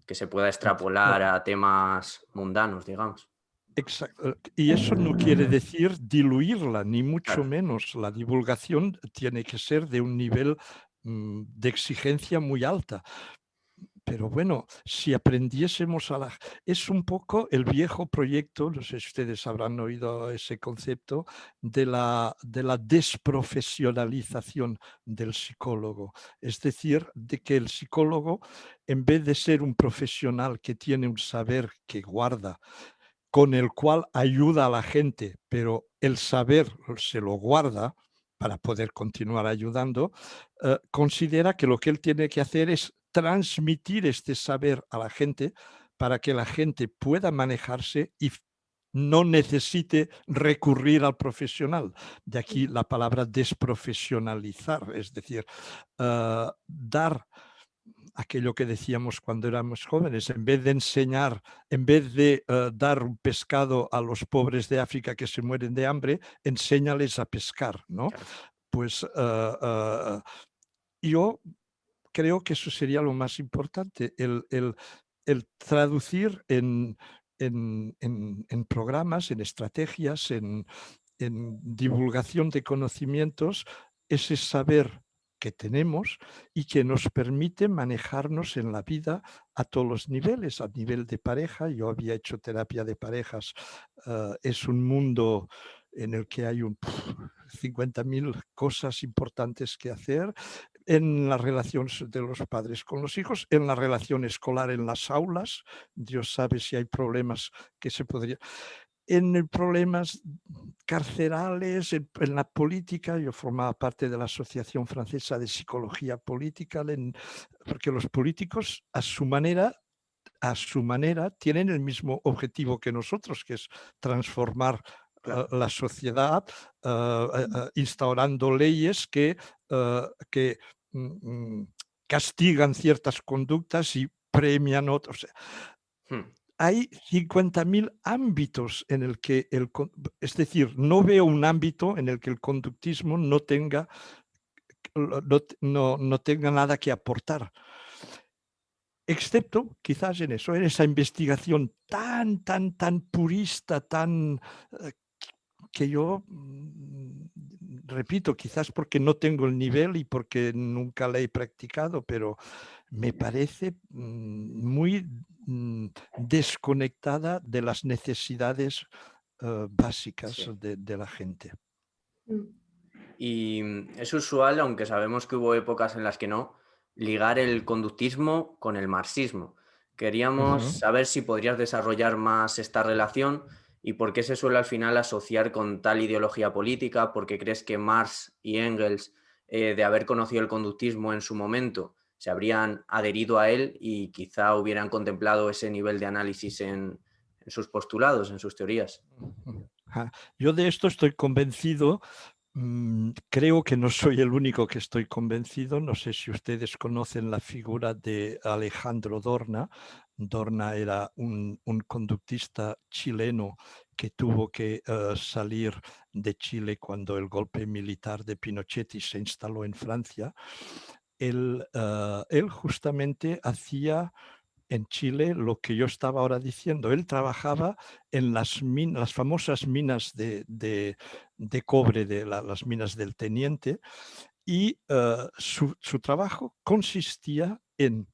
A: que se pueda extrapolar a temas mundanos, digamos.
C: Exacto. Y eso no quiere decir diluirla, ni mucho
A: Claro.
C: menos. La divulgación tiene que ser de un nivel de exigencia muy alta. Pero bueno, si aprendiésemos Es un poco el viejo proyecto, no sé si ustedes habrán oído ese concepto, de la desprofesionalización del psicólogo. Es decir, de que el psicólogo, en vez de ser un profesional que tiene un saber que guarda, con el cual ayuda a la gente, pero el saber se lo guarda para poder continuar ayudando, considera que lo que él tiene que hacer es transmitir este saber a la gente para que la gente pueda manejarse y no necesite recurrir al profesional. De aquí la palabra desprofesionalizar, es decir, dar aquello que decíamos cuando éramos jóvenes, en vez de enseñar, en vez de dar un pescado a los pobres de África que se mueren de hambre, enséñales a pescar, ¿no?
A: Claro.
C: Pues yo creo que eso sería lo más importante, el traducir en programas, en estrategias, en divulgación de conocimientos, ese saber que tenemos y que nos permite manejarnos en la vida a todos los niveles, a nivel de pareja. Yo había hecho terapia de parejas, es un mundo en el que hay 50.000 cosas importantes que hacer, en las relaciones de los padres con los hijos, en la relación escolar en las aulas. Dios sabe si hay problemas que se podría... En problemas carcerales, en la política. Yo formaba parte de la Asociación Francesa de Psicología Política, porque los políticos, a su manera, a su manera, tienen el mismo objetivo que nosotros, que es transformar la sociedad, instaurando leyes que castigan ciertas conductas y premian otras. Hay 50.000 ámbitos en el que es decir, no veo un ámbito en el que el conductismo no tenga nada que aportar, excepto quizás en eso, en esa investigación tan purista, que yo repito, quizás porque no tengo el nivel y porque nunca la he practicado, pero me parece muy desconectada de las necesidades básicas de la gente.
A: Y es usual, aunque sabemos que hubo épocas en las que no, ligar el conductismo con el marxismo. Queríamos saber si podrías desarrollar más esta relación y por qué se suele al final asociar con tal ideología política, porque crees que Marx y Engels, de haber conocido el conductismo en su momento, se habrían adherido a él y quizá hubieran contemplado ese nivel de análisis en sus postulados, en sus teorías.
C: Yo de esto estoy convencido. Creo que no soy el único que estoy convencido. No sé si ustedes conocen la figura de Alejandro Dorna. Dorna era un conductista chileno que tuvo que salir de Chile cuando el golpe militar de Pinochet y se instaló en Francia. Él justamente hacía en Chile lo que yo estaba ahora diciendo. Él trabajaba en las famosas minas de cobre, las minas del Teniente, y su trabajo consistía en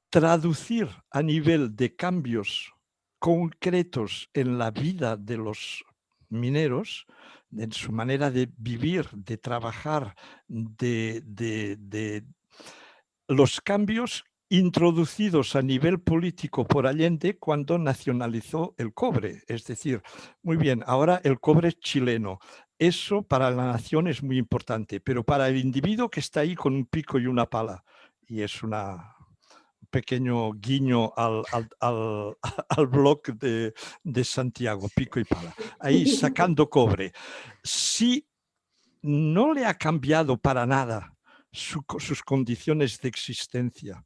C: traducir a nivel de cambios concretos en la vida de los mineros, en su manera de vivir, de trabajar, de los cambios introducidos a nivel político por Allende cuando nacionalizó el cobre. Es decir, muy bien, ahora el cobre es chileno. Eso para la nación es muy importante, pero para el individuo que está ahí con un pico y una pala, y es un pequeño guiño al blog de Santiago, pico y pala, ahí sacando cobre. Si no le ha cambiado para nada sus condiciones de existencia,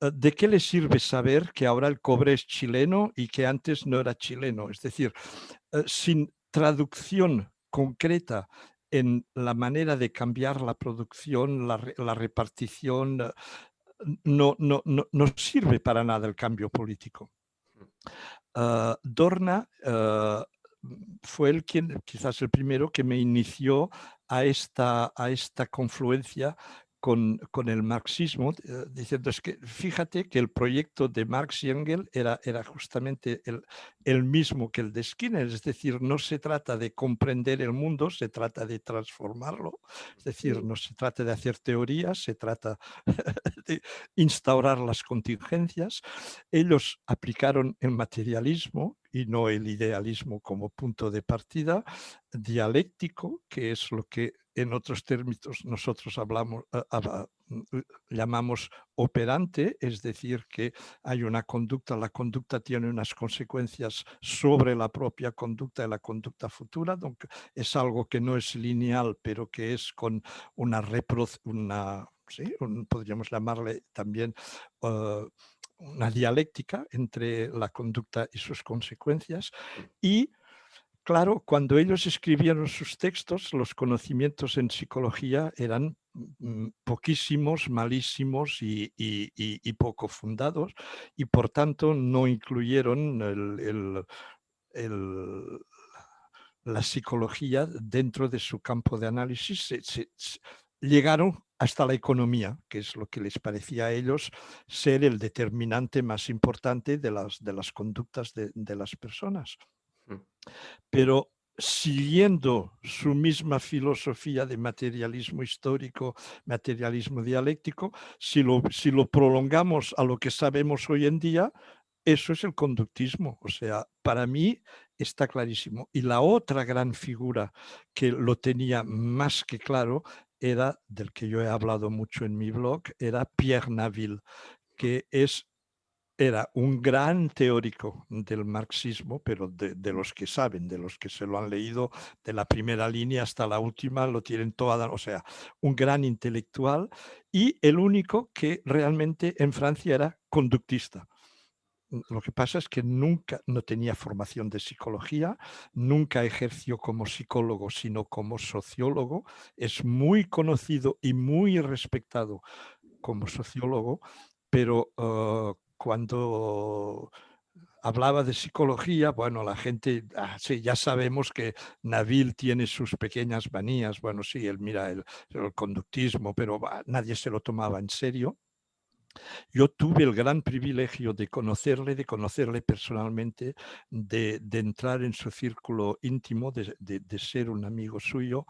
C: ¿de qué le sirve saber que ahora el cobre es chileno y que antes no era chileno? Es decir, sin traducción concreta en la manera de cambiar la producción, la repartición, no sirve para nada el cambio político. Dorna fue quizás el primero que me inició a esta confluencia con el marxismo, diciendo, es que fíjate que el proyecto de Marx y Engels era justamente el mismo que el de Skinner, es decir, no se trata de comprender el mundo, se trata de transformarlo, es decir, no se trata de hacer teorías, se trata de instaurar las contingencias. Ellos aplicaron el materialismo y no el idealismo como punto de partida, dialéctico, que es lo que en otros términos nosotros llamamos operante, es decir, que hay una conducta, la conducta tiene unas consecuencias sobre la propia conducta y la conducta futura, es algo que no es lineal, pero que es con podríamos llamarle también una dialéctica entre la conducta y sus consecuencias. Y claro, cuando ellos escribieron sus textos, los conocimientos en psicología eran poquísimos, malísimos y poco fundados, y por tanto no incluyeron la psicología dentro de su campo de análisis. Llegaron hasta la economía, que es lo que les parecía a ellos ser el determinante más importante de las conductas de las personas. Pero siguiendo su misma filosofía de materialismo histórico, materialismo dialéctico, si lo prolongamos a lo que sabemos hoy en día, eso es el conductismo. O sea, para mí está clarísimo. Y la otra gran figura que lo tenía más que claro era, del que yo he hablado mucho en mi blog, era Pierre Naville, que era un gran teórico del marxismo, pero de los que saben, de los que se lo han leído de la primera línea hasta la última, lo tienen toda, o sea, un gran intelectual y el único que realmente en Francia era conductista. Lo que pasa es que nunca no tenía formación de psicología, nunca ejerció como psicólogo, sino como sociólogo. Es muy conocido y muy respetado como sociólogo, pero cuando hablaba de psicología, bueno, la gente, sí, ya sabemos que Nabil tiene sus pequeñas manías, bueno, sí, él mira el conductismo, pero nadie se lo tomaba en serio. Yo tuve el gran privilegio de conocerle personalmente, de entrar en su círculo íntimo, de ser un amigo suyo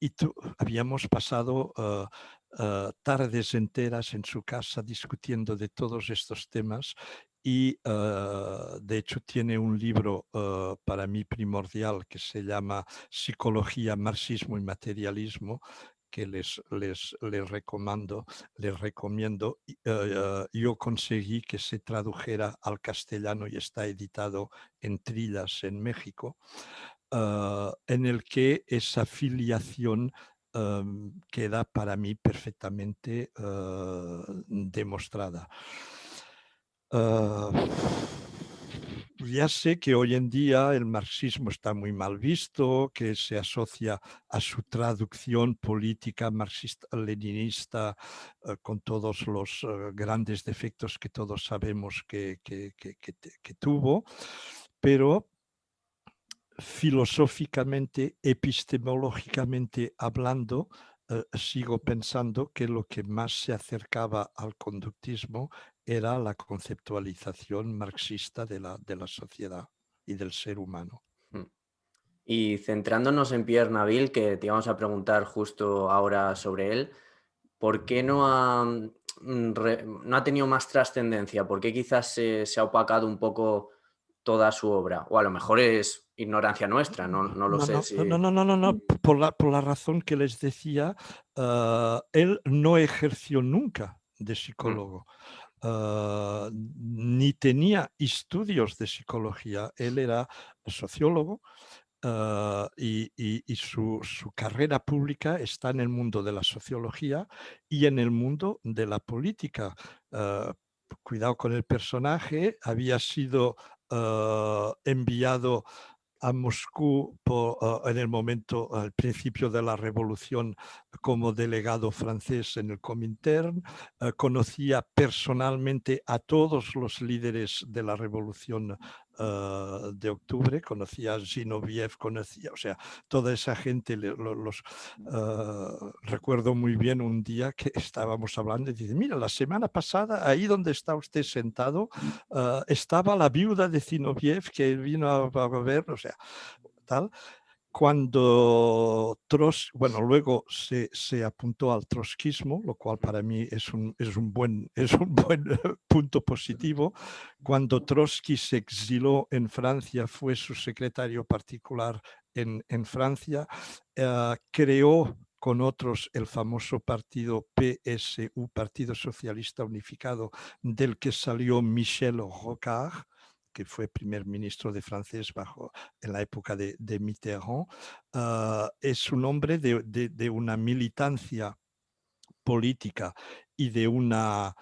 C: y habíamos pasado tardes enteras en su casa discutiendo de todos estos temas y de hecho tiene un libro para mí primordial que se llama Psicología, Marxismo y Materialismo que les recomiendo. Yo conseguí que se tradujera al castellano y está editado en Trillas en México, en el que esa filiación queda para mí perfectamente demostrada. Ya sé que hoy en día el marxismo está muy mal visto, que se asocia a su traducción política marxista-leninista con todos los grandes defectos que todos sabemos que tuvo, pero filosóficamente, epistemológicamente hablando, sigo pensando que lo que más se acercaba al conductismo era la conceptualización marxista de la sociedad y del ser humano.
A: Y centrándonos en Pierre Nabil, que te íbamos a preguntar justo ahora sobre él, ¿por qué no ha tenido más trascendencia? ¿Por qué quizás se ha opacado un poco toda su obra? O a lo mejor es ignorancia nuestra, no lo sé.
C: No. Por la razón que les decía, él no ejerció nunca de psicólogo. Ni tenía estudios de psicología. Él era sociólogo y su carrera pública está en el mundo de la sociología y en el mundo de la política. Cuidado con el personaje, había sido enviado a Moscú en el momento, al principio de la revolución, como delegado francés en el Comintern. Conocía personalmente a todos los líderes de la revolución de octubre, conocía a Zinoviev, o sea, toda esa gente, recuerdo muy bien un día que estábamos hablando y dice, mira, la semana pasada, ahí donde está usted sentado, estaba la viuda de Zinoviev que vino a ver, o sea, tal. Cuando luego se apuntó al trotskismo, lo cual para mí es un buen punto positivo. Cuando Trotsky se exiló en Francia, fue su secretario particular en Francia, creó con otros el famoso partido PSU, Partido Socialista Unificado, del que salió Michel Rocard, que fue primer ministro de francés en la época de Mitterrand. Es un hombre de una militancia política y de una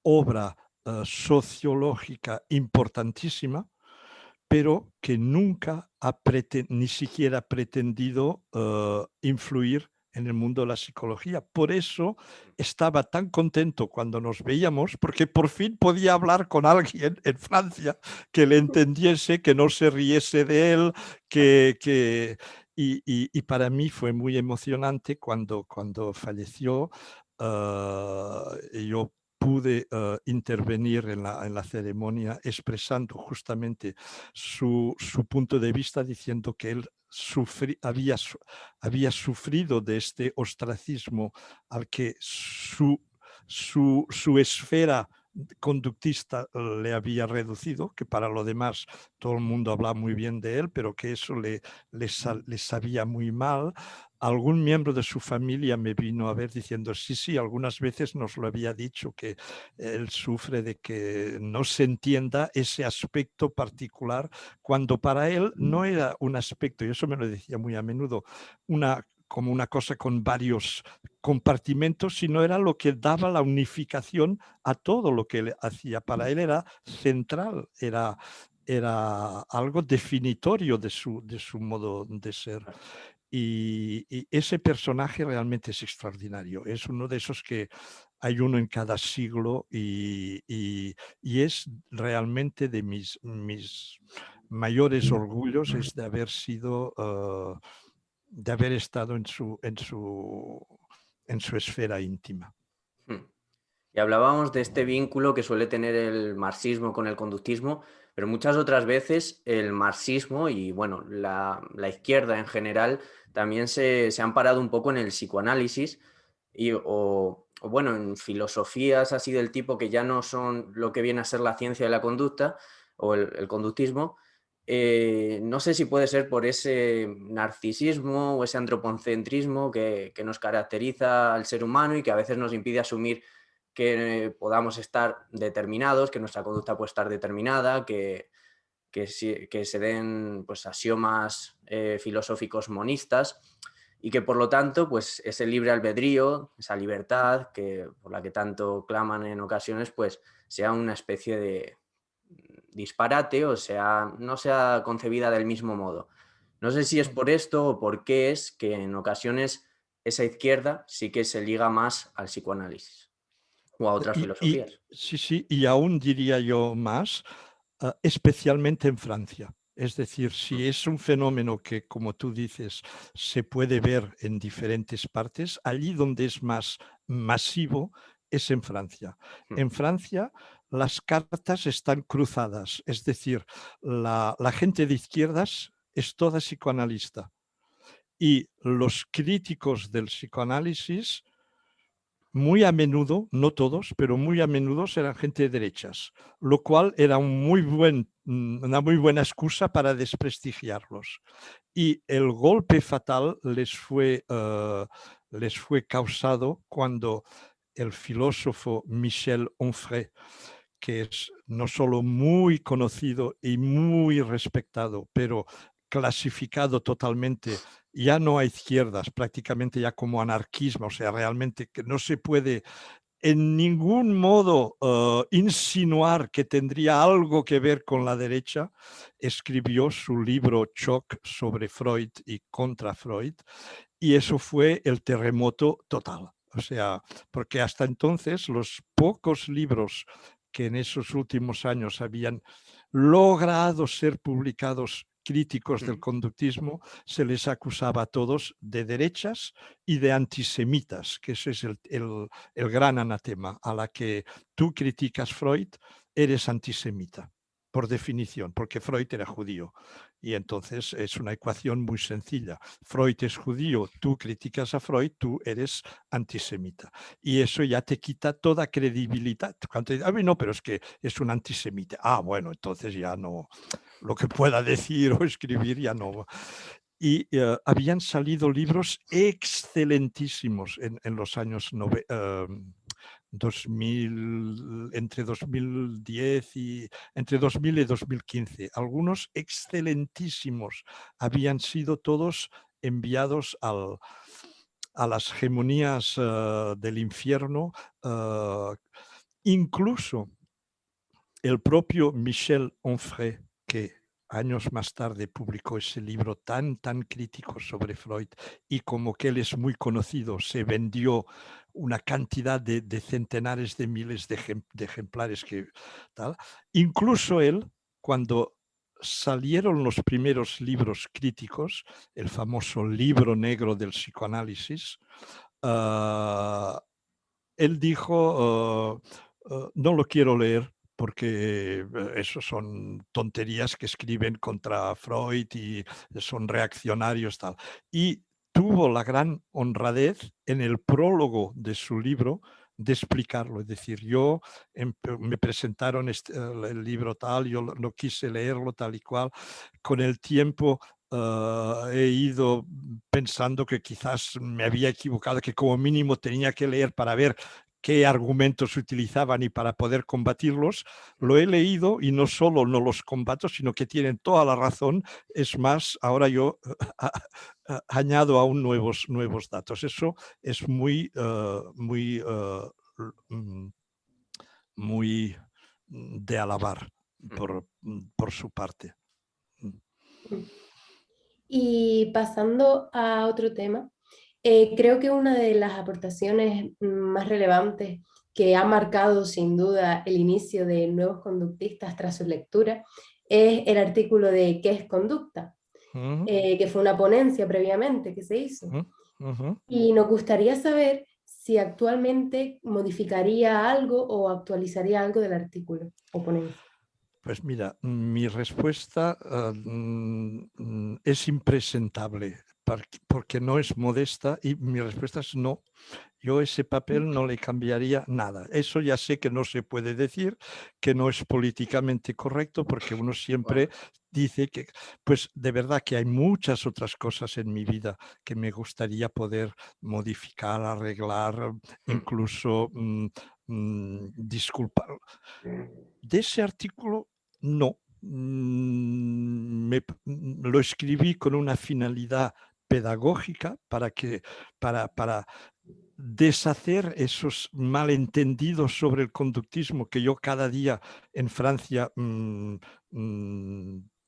C: obra sociológica importantísima, pero que nunca ni siquiera ha pretendido influir en el mundo de la psicología. Por eso estaba tan contento cuando nos veíamos, porque por fin podía hablar con alguien en Francia que le entendiese, que no se riese de él, y para mí fue muy emocionante cuando falleció. Yo pude intervenir en la ceremonia expresando justamente su punto de vista, diciendo que él había sufrido de este ostracismo al que su esfera conductista le había reducido, que para lo demás todo el mundo hablaba muy bien de él, pero que eso le sabía muy mal. Algún miembro de su familia me vino a ver diciendo, sí, algunas veces nos lo había dicho, que él sufre de que no se entienda ese aspecto particular, cuando para él no era un aspecto, y eso me lo decía muy a menudo, como una cosa con varios compartimentos, sino era lo que daba la unificación a todo lo que él hacía. Para él era central, era algo definitorio de su modo de ser. Y ese personaje realmente es extraordinario. Es uno de esos que hay uno en cada siglo y es realmente de mis mayores orgullos es de haber sido, de haber estado en su esfera íntima.
A: Y hablábamos de este vínculo que suele tener el marxismo con el conductismo, pero muchas otras veces el marxismo y bueno, la izquierda en general también se han parado un poco en el psicoanálisis o bueno, en filosofías así del tipo que ya no son lo que viene a ser la ciencia de la conducta o el conductismo. No sé si puede ser por ese narcisismo o ese antropocentrismo que nos caracteriza al ser humano y que a veces nos impide asumir que podamos estar determinados, que nuestra conducta puede estar determinada, que se den pues, axiomas filosóficos monistas y que por lo tanto pues, ese libre albedrío, esa libertad por la que tanto claman en ocasiones, pues sea una especie de disparate o sea, no sea concebida del mismo modo. No sé si es por esto o por qué es que en ocasiones esa izquierda sí que se liga más al psicoanálisis o a otras filosofías.
C: Sí, y aún diría yo más, especialmente en Francia. Es decir, si es un fenómeno que, como tú dices, se puede ver en diferentes partes, allí donde es más masivo es en Francia. En Francia las cartas están cruzadas, es decir, la gente de izquierdas es toda psicoanalista y los críticos del psicoanálisis muy a menudo, no todos, pero muy a menudo eran gente de derechas, lo cual era una muy buena excusa para desprestigiarlos. Y el golpe fatal les fue causado cuando el filósofo Michel Onfray, que es no solo muy conocido y muy respetado, pero clasificado totalmente ya no a izquierdas, prácticamente ya como anarquismo, o sea, realmente que no se puede en ningún modo insinuar que tendría algo que ver con la derecha, escribió su libro Choc sobre Freud y contra Freud, y eso fue el terremoto total. O sea, porque hasta entonces los pocos libros que en esos últimos años habían logrado ser publicados críticos del conductismo, se les acusaba a todos de derechas y de antisemitas, que ese es el gran anatema. A la que tú criticas Freud, eres antisemita, por definición, porque Freud era judío. Y entonces es una ecuación muy sencilla. Freud es judío, tú criticas a Freud, tú eres antisemita. Y eso ya te quita toda credibilidad. Cuando te dicen, no, pero es que es un antisemita. Bueno, entonces ya no, lo que pueda decir o escribir ya no. Y habían salido libros excelentísimos en los años 2000, entre 2010 y entre 2000 y 2015. Algunos excelentísimos habían sido todos enviados a las hegemonías del infierno. Incluso el propio Michel Onfray, que años más tarde publicó ese libro tan crítico sobre Freud, y como que él es muy conocido, se vendió una cantidad de centenares de miles de ejemplares que tal. Incluso él, cuando salieron los primeros libros críticos, el famoso libro negro del psicoanálisis, él dijo, no lo quiero leer porque eso son tonterías que escriben contra Freud y son reaccionarios tal. Y tuvo la gran honradez en el prólogo de su libro de explicarlo. Es decir, me presentaron el libro tal, yo no quise leerlo tal y cual. Con el tiempo he ido pensando que quizás me había equivocado, que como mínimo tenía que leer para ver qué argumentos utilizaban y para poder combatirlos. Lo he leído y no solo no los combato, sino que tienen toda la razón. Es más, ahora yo añado aún nuevos datos. Eso es muy de alabar por su parte.
B: Y pasando a otro tema, creo que una de las aportaciones más relevantes que ha marcado sin duda el inicio de nuevos conductistas tras su lectura es el artículo de ¿Qué es conducta? Que fue una ponencia previamente que se hizo. Y nos gustaría saber si actualmente modificaría algo o actualizaría algo del artículo o ponencia.
C: Pues mira, mi respuesta es impresentable porque no es modesta y mi respuesta es no. Yo ese papel no le cambiaría nada. Eso ya sé que no se puede decir, que no es políticamente correcto, porque uno siempre dice que, pues de verdad que hay muchas otras cosas en mi vida que me gustaría poder modificar, arreglar, incluso disculpar. De ese artículo, no. Lo escribí con una finalidad pedagógica para deshacer esos malentendidos sobre el conductismo que yo cada día en Francia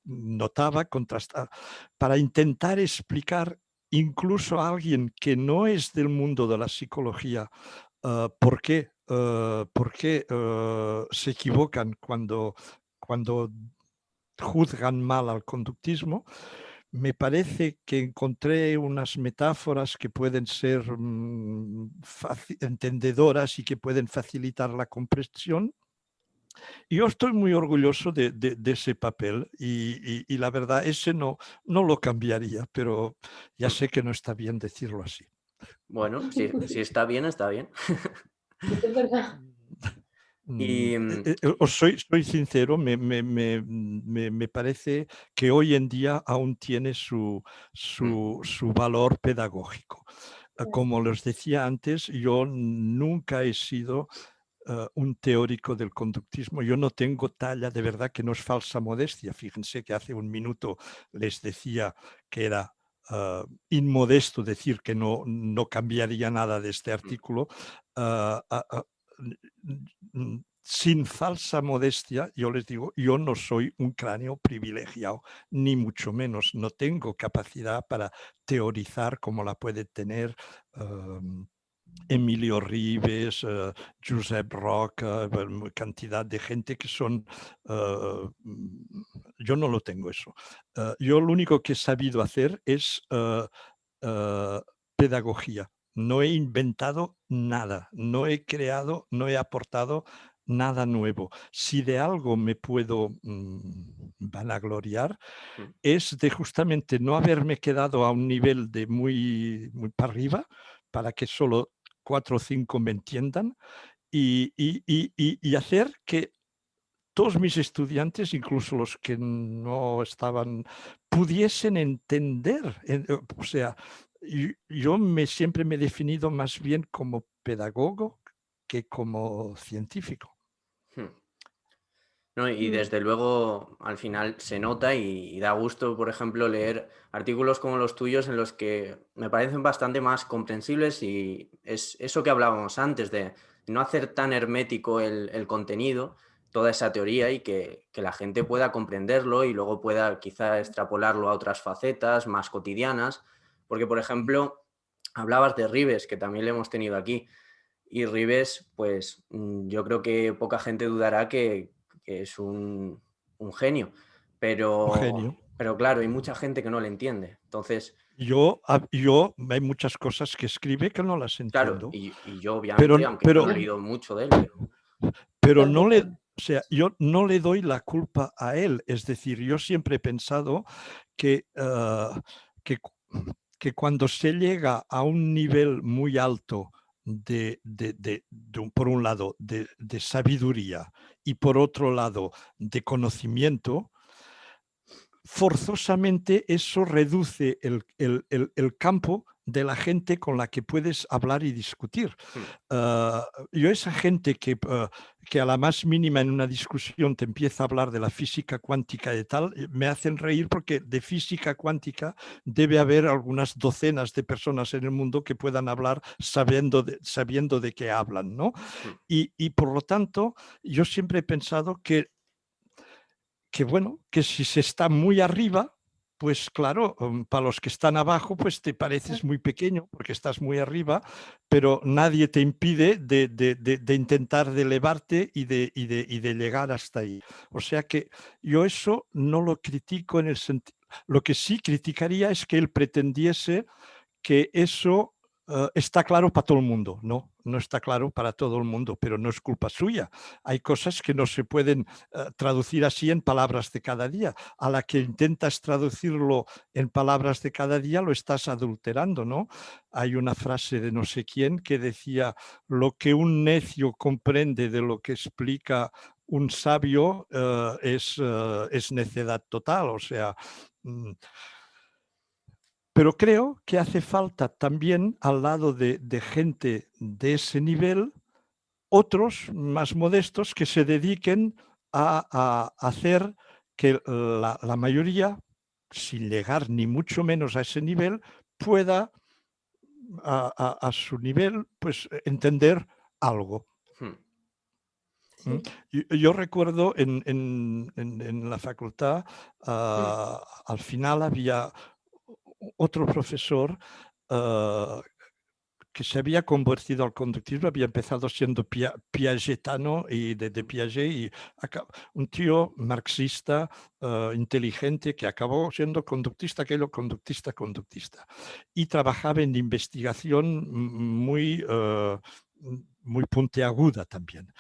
C: notaba, contrastaba, para intentar explicar incluso a alguien que no es del mundo de la psicología por qué se equivocan cuando juzgan mal al conductismo. Me parece que encontré unas metáforas que pueden ser entendedoras y que pueden facilitar la comprensión. Y yo estoy muy orgulloso de ese papel y la verdad, ese no lo cambiaría, pero ya sé que no está bien decirlo así.
A: Bueno, si está bien, está bien.
B: Eso es verdad.
A: Y
C: Soy sincero, me parece que hoy en día aún tiene su valor pedagógico. Como les decía antes, yo nunca he sido un teórico del conductismo. Yo no tengo talla, de verdad que no es falsa modestia. Fíjense que hace un minuto les decía que era inmodesto decir que no cambiaría nada de este artículo. Sin falsa modestia, yo les digo, yo no soy un cráneo privilegiado, ni mucho menos. No tengo capacidad para teorizar como la puede tener Emilio Rives, Josep Roca, cantidad de gente que son... yo no lo tengo eso. Yo lo único que he sabido hacer es pedagogía. No he inventado nada, no he creado, no he aportado nada nuevo. Si de algo me puedo vanagloriar, es de justamente no haberme quedado a un nivel de muy para arriba, para que solo 4 o 5 me entiendan, y hacer que todos mis estudiantes, incluso los que no estaban, pudiesen entender. O sea, yo siempre me he definido más bien como pedagogo que como científico.
A: No, y desde luego al final se nota y da gusto, por ejemplo, leer artículos como los tuyos en los que me parecen bastante más comprensibles y es eso que hablábamos antes de no hacer tan hermético el contenido, toda esa teoría y que la gente pueda comprenderlo y luego pueda quizá extrapolarlo a otras facetas más cotidianas. Porque, por ejemplo, hablabas de Rives, que también le hemos tenido aquí. Y Rives, pues yo creo que poca gente dudará que es un genio,
C: Un genio.
A: pero claro, hay mucha gente que no le entiende. Entonces,
C: Yo hay muchas cosas que escribe que no las
A: claro,
C: entiendo.
A: y yo obviamente, aunque yo no he leído mucho de él,
C: pero no le, o sea, yo no le doy la culpa a él. Es decir, yo siempre he pensado que, que cuando se llega a un nivel muy alto por un lado, de sabiduría y por otro lado, de conocimiento, forzosamente eso reduce el campo de la gente con la que puedes hablar y discutir. Yo esa gente que a la más mínima en una discusión te empieza a hablar de la física cuántica y tal, me hacen reír porque de física cuántica debe haber algunas docenas de personas en el mundo que puedan hablar sabiendo de qué hablan, ¿no? Y por lo tanto, yo siempre he pensado bueno, que si se está muy arriba, pues claro, para los que están abajo, pues te pareces muy pequeño porque estás muy arriba, pero nadie te impide de intentar de elevarte y de llegar hasta ahí. O sea que yo eso no lo critico en el sentido. Lo que sí criticaría es que él pretendiese que eso está claro para todo el mundo. No, no está claro para todo el mundo, pero no es culpa suya. Hay cosas que no se pueden traducir así en palabras de cada día. A la que intentas traducirlo en palabras de cada día, lo estás adulterando, ¿no? Hay una frase de no sé quién que decía: lo que un necio comprende de lo que explica un sabio es necedad total. O sea, pero creo que hace falta también, al lado de gente de ese nivel, otros más modestos que se dediquen a hacer que la mayoría, sin llegar ni mucho menos a ese nivel, pueda a su nivel pues, entender algo.
B: Sí.
C: Yo recuerdo en la facultad, al final había otro profesor que se había convertido al conductismo, había empezado siendo piagetano y de Piaget, y un tío marxista, inteligente, que acabó siendo conductista, aquello conductista. Y trabajaba en investigación muy puntiaguda también.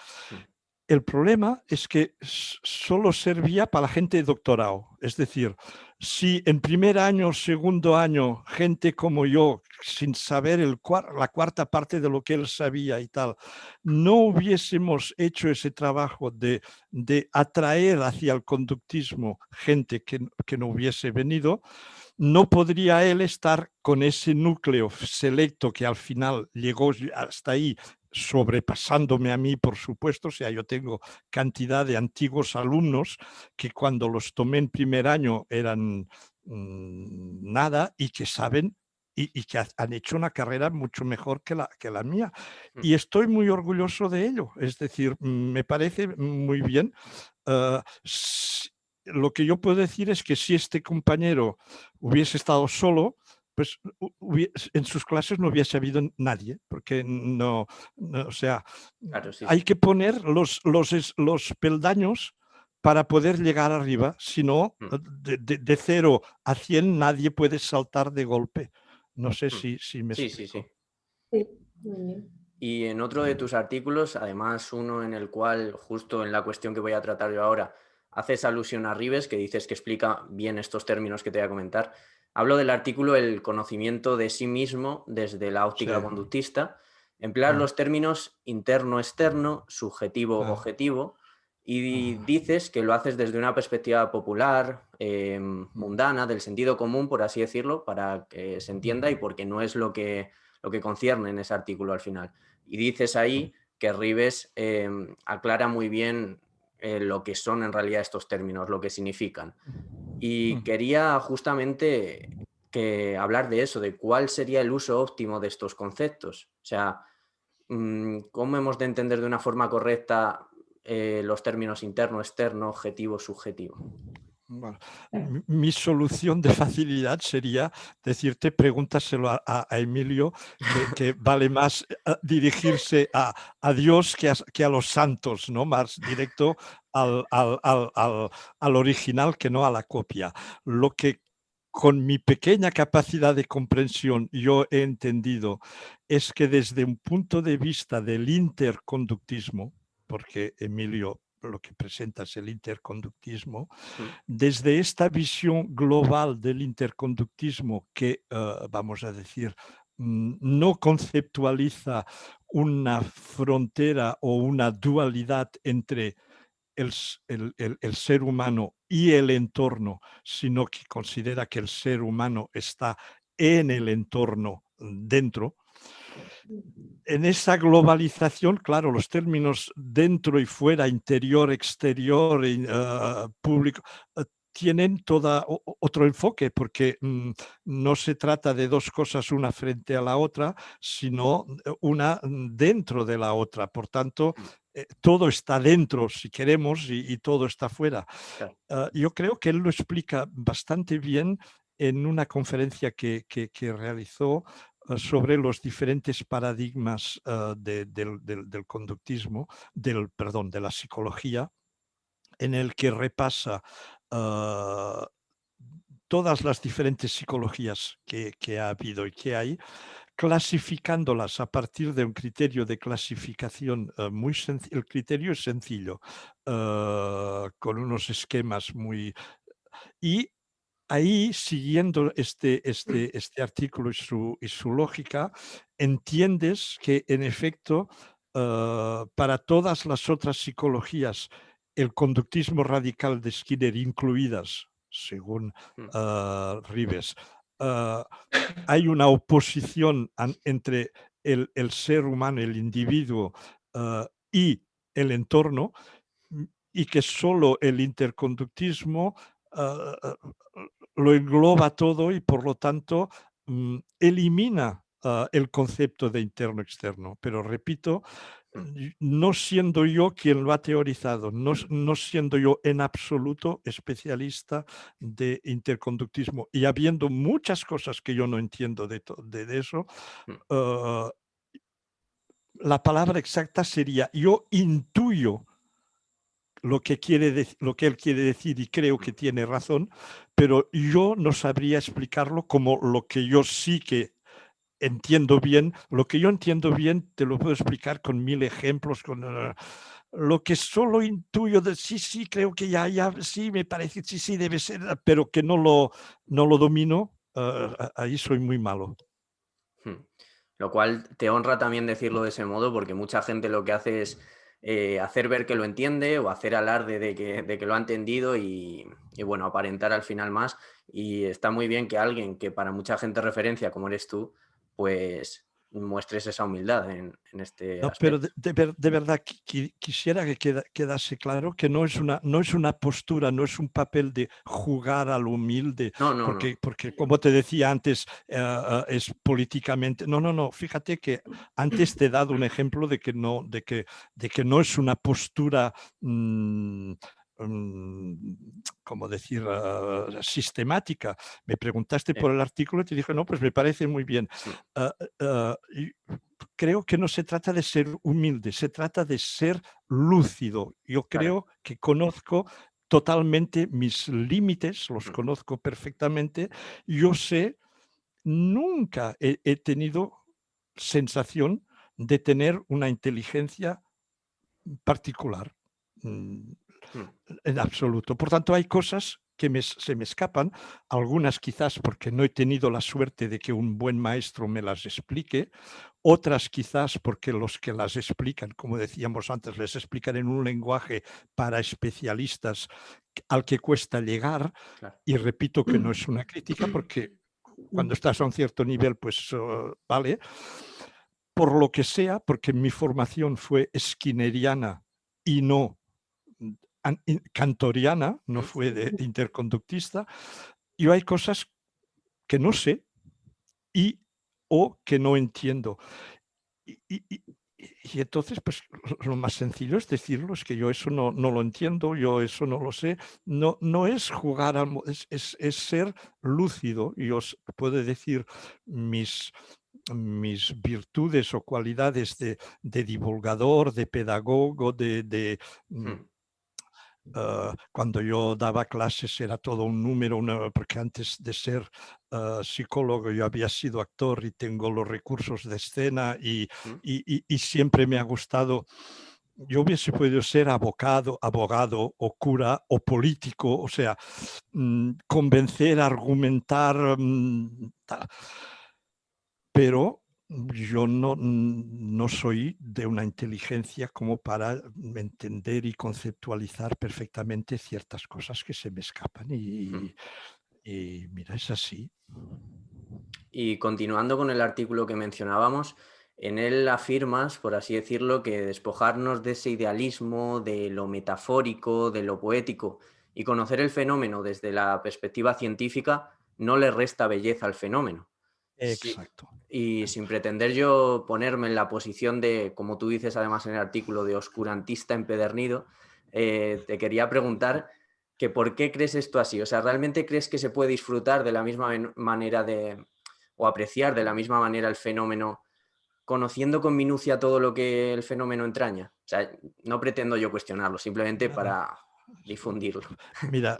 C: El problema es que solo servía para la gente de doctorado. Es decir, si en primer año, segundo año, gente como yo, sin saber la cuarta parte de lo que él sabía y tal, no hubiésemos hecho ese trabajo de atraer hacia el conductismo gente que no hubiese venido, no podría él estar con ese núcleo selecto que al final llegó hasta ahí, sobrepasándome a mí, por supuesto. O sea, yo tengo cantidad de antiguos alumnos que cuando los tomé en primer año eran nada y que saben y que han hecho una carrera mucho mejor que la mía. Y estoy muy orgulloso de ello. Es decir, me parece muy bien. Lo que yo puedo decir es que si este compañero hubiese estado solo, pues en sus clases no hubiese habido nadie, porque o sea,
A: Claro, sí,
C: hay
A: sí.
C: que poner los peldaños para poder llegar arriba. Si no, de 0 a 100 nadie puede saltar de golpe. No sé si me
A: Sí, sí, sí.
C: explico.
B: Sí, muy bien.
A: Y en otro de tus artículos, además uno en el cual, justo en la cuestión que voy a tratar yo ahora, haces alusión a Ribes, que dices que explica bien estos términos que te voy a comentar. Hablo del artículo El conocimiento de sí mismo desde la óptica
C: Sí.
A: conductista. Emplear los términos interno-externo, subjetivo-objetivo, y dices que lo haces desde una perspectiva popular, mundana, del sentido común, por así decirlo, para que se entienda y porque no es lo que concierne en ese artículo al final. Y dices ahí que Ribes aclara muy bien lo que son en realidad estos términos, lo que significan. Y quería justamente hablar de eso, de cuál sería el uso óptimo de estos conceptos. O sea, cómo hemos de entender de una forma correcta los términos interno, externo, objetivo, subjetivo.
C: Bueno, mi solución de facilidad sería decirte, pregúntaselo a Emilio, que vale más dirigirse a Dios que a los santos, ¿no? Más directo al original que no a la copia. Lo que con mi pequeña capacidad de comprensión yo he entendido es que desde un punto de vista del interconductismo, porque Emilio lo que presenta es el interconductismo, desde esta visión global del interconductismo que, vamos a decir, no conceptualiza una frontera o una dualidad entre el ser humano y el entorno, sino que considera que el ser humano está en el entorno dentro. En esa globalización, claro, los términos dentro y fuera, interior, exterior, público, tienen otro enfoque, porque no se trata de dos cosas una frente a la otra, sino una dentro de la otra. Por tanto, todo está dentro, si queremos, y todo está fuera.
A: Claro.
C: Yo creo que él lo explica bastante bien en una conferencia que realizó sobre los diferentes paradigmas del conductismo, perdón, de la psicología, en el que repasa todas las diferentes psicologías que ha habido y que hay, clasificándolas a partir de un criterio de clasificación muy sencillo. El criterio es sencillo, con unos esquemas muy... Y ahí, siguiendo este artículo y su lógica, entiendes que, en efecto, para todas las otras psicologías, el conductismo radical de Skinner incluidas, según Rives, hay una oposición entre el ser humano, el individuo, y el entorno, y que solo el interconductismo lo engloba todo y, por lo tanto, elimina el concepto de interno-externo. Pero repito, no siendo yo quien lo ha teorizado, no siendo yo en absoluto especialista de interconductismo y habiendo muchas cosas que yo no entiendo de eso, la palabra exacta sería: yo intuyo lo que él quiere decir y creo que tiene razón, pero yo no sabría explicarlo como lo que yo sí que entiendo bien. Lo que yo entiendo bien te lo puedo explicar con 1000 ejemplos, lo que solo intuyo de sí, creo que ya, sí, me parece, sí, debe ser, pero que no lo domino, ahí soy muy malo.
A: Lo cual te honra también decirlo de ese modo, porque mucha gente lo que hace es hacer ver que lo entiende o hacer alarde de que lo ha entendido y bueno, aparentar al final más. Y está muy bien que alguien que para mucha gente es referencia, como eres tú, pues muestres esa humildad en este
C: No, pero
A: aspecto.
C: de verdad quisiera que quedase claro que no es una postura, no es un papel de jugar al humilde,
A: No.
C: porque como te decía antes, es políticamente. No, fíjate que antes te he dado un ejemplo de que no es una postura, ¿cómo decir?, sistemática. Me preguntaste por el artículo y te dije, no, pues me parece muy bien. Creo que no se trata de ser humilde, se trata de ser lúcido. Yo creo que conozco totalmente mis límites, los conozco perfectamente. Yo sé, nunca he tenido sensación de tener una inteligencia particular, en absoluto. Por tanto, hay cosas que se me escapan, algunas quizás porque no he tenido la suerte de que un buen maestro me las explique, otras quizás porque los que las explican, como decíamos antes, les explican en un lenguaje para especialistas al que cuesta llegar.
A: Claro.
C: Y repito que no es una crítica, porque cuando estás a un cierto nivel, pues vale. Por lo que sea, porque mi formación fue skinneriana y no cantoriana, no fue de interconductista, y hay cosas que no sé o que no entiendo. Y entonces, pues lo más sencillo es decirlo, es que yo eso no lo entiendo, yo eso no lo sé. No es jugar, es ser lúcido. Y os puedo decir mis virtudes o cualidades de divulgador, de pedagogo, cuando yo daba clases era todo un número, porque antes de ser psicólogo yo había sido actor y tengo los recursos de escena y siempre me ha gustado. Yo hubiese podido ser abogado o cura o político, o sea, convencer, argumentar. pero yo no soy de una inteligencia como para entender y conceptualizar perfectamente ciertas cosas que se me escapan y mira, es así.
A: Y continuando con el artículo que mencionábamos, en él afirmas, por así decirlo, que despojarnos de ese idealismo, de lo metafórico, de lo poético, y conocer el fenómeno desde la perspectiva científica no le resta belleza al fenómeno. Sí,
C: Exacto.
A: y sin pretender yo ponerme en la posición de, como tú dices además en el artículo, de oscurantista empedernido, te quería preguntar que por qué crees esto así. O sea, ¿realmente crees que se puede disfrutar de la misma manera o apreciar de la misma manera el fenómeno, conociendo con minucia todo lo que el fenómeno entraña? O sea, no pretendo yo cuestionarlo, simplemente para difundirlo.
C: Mira,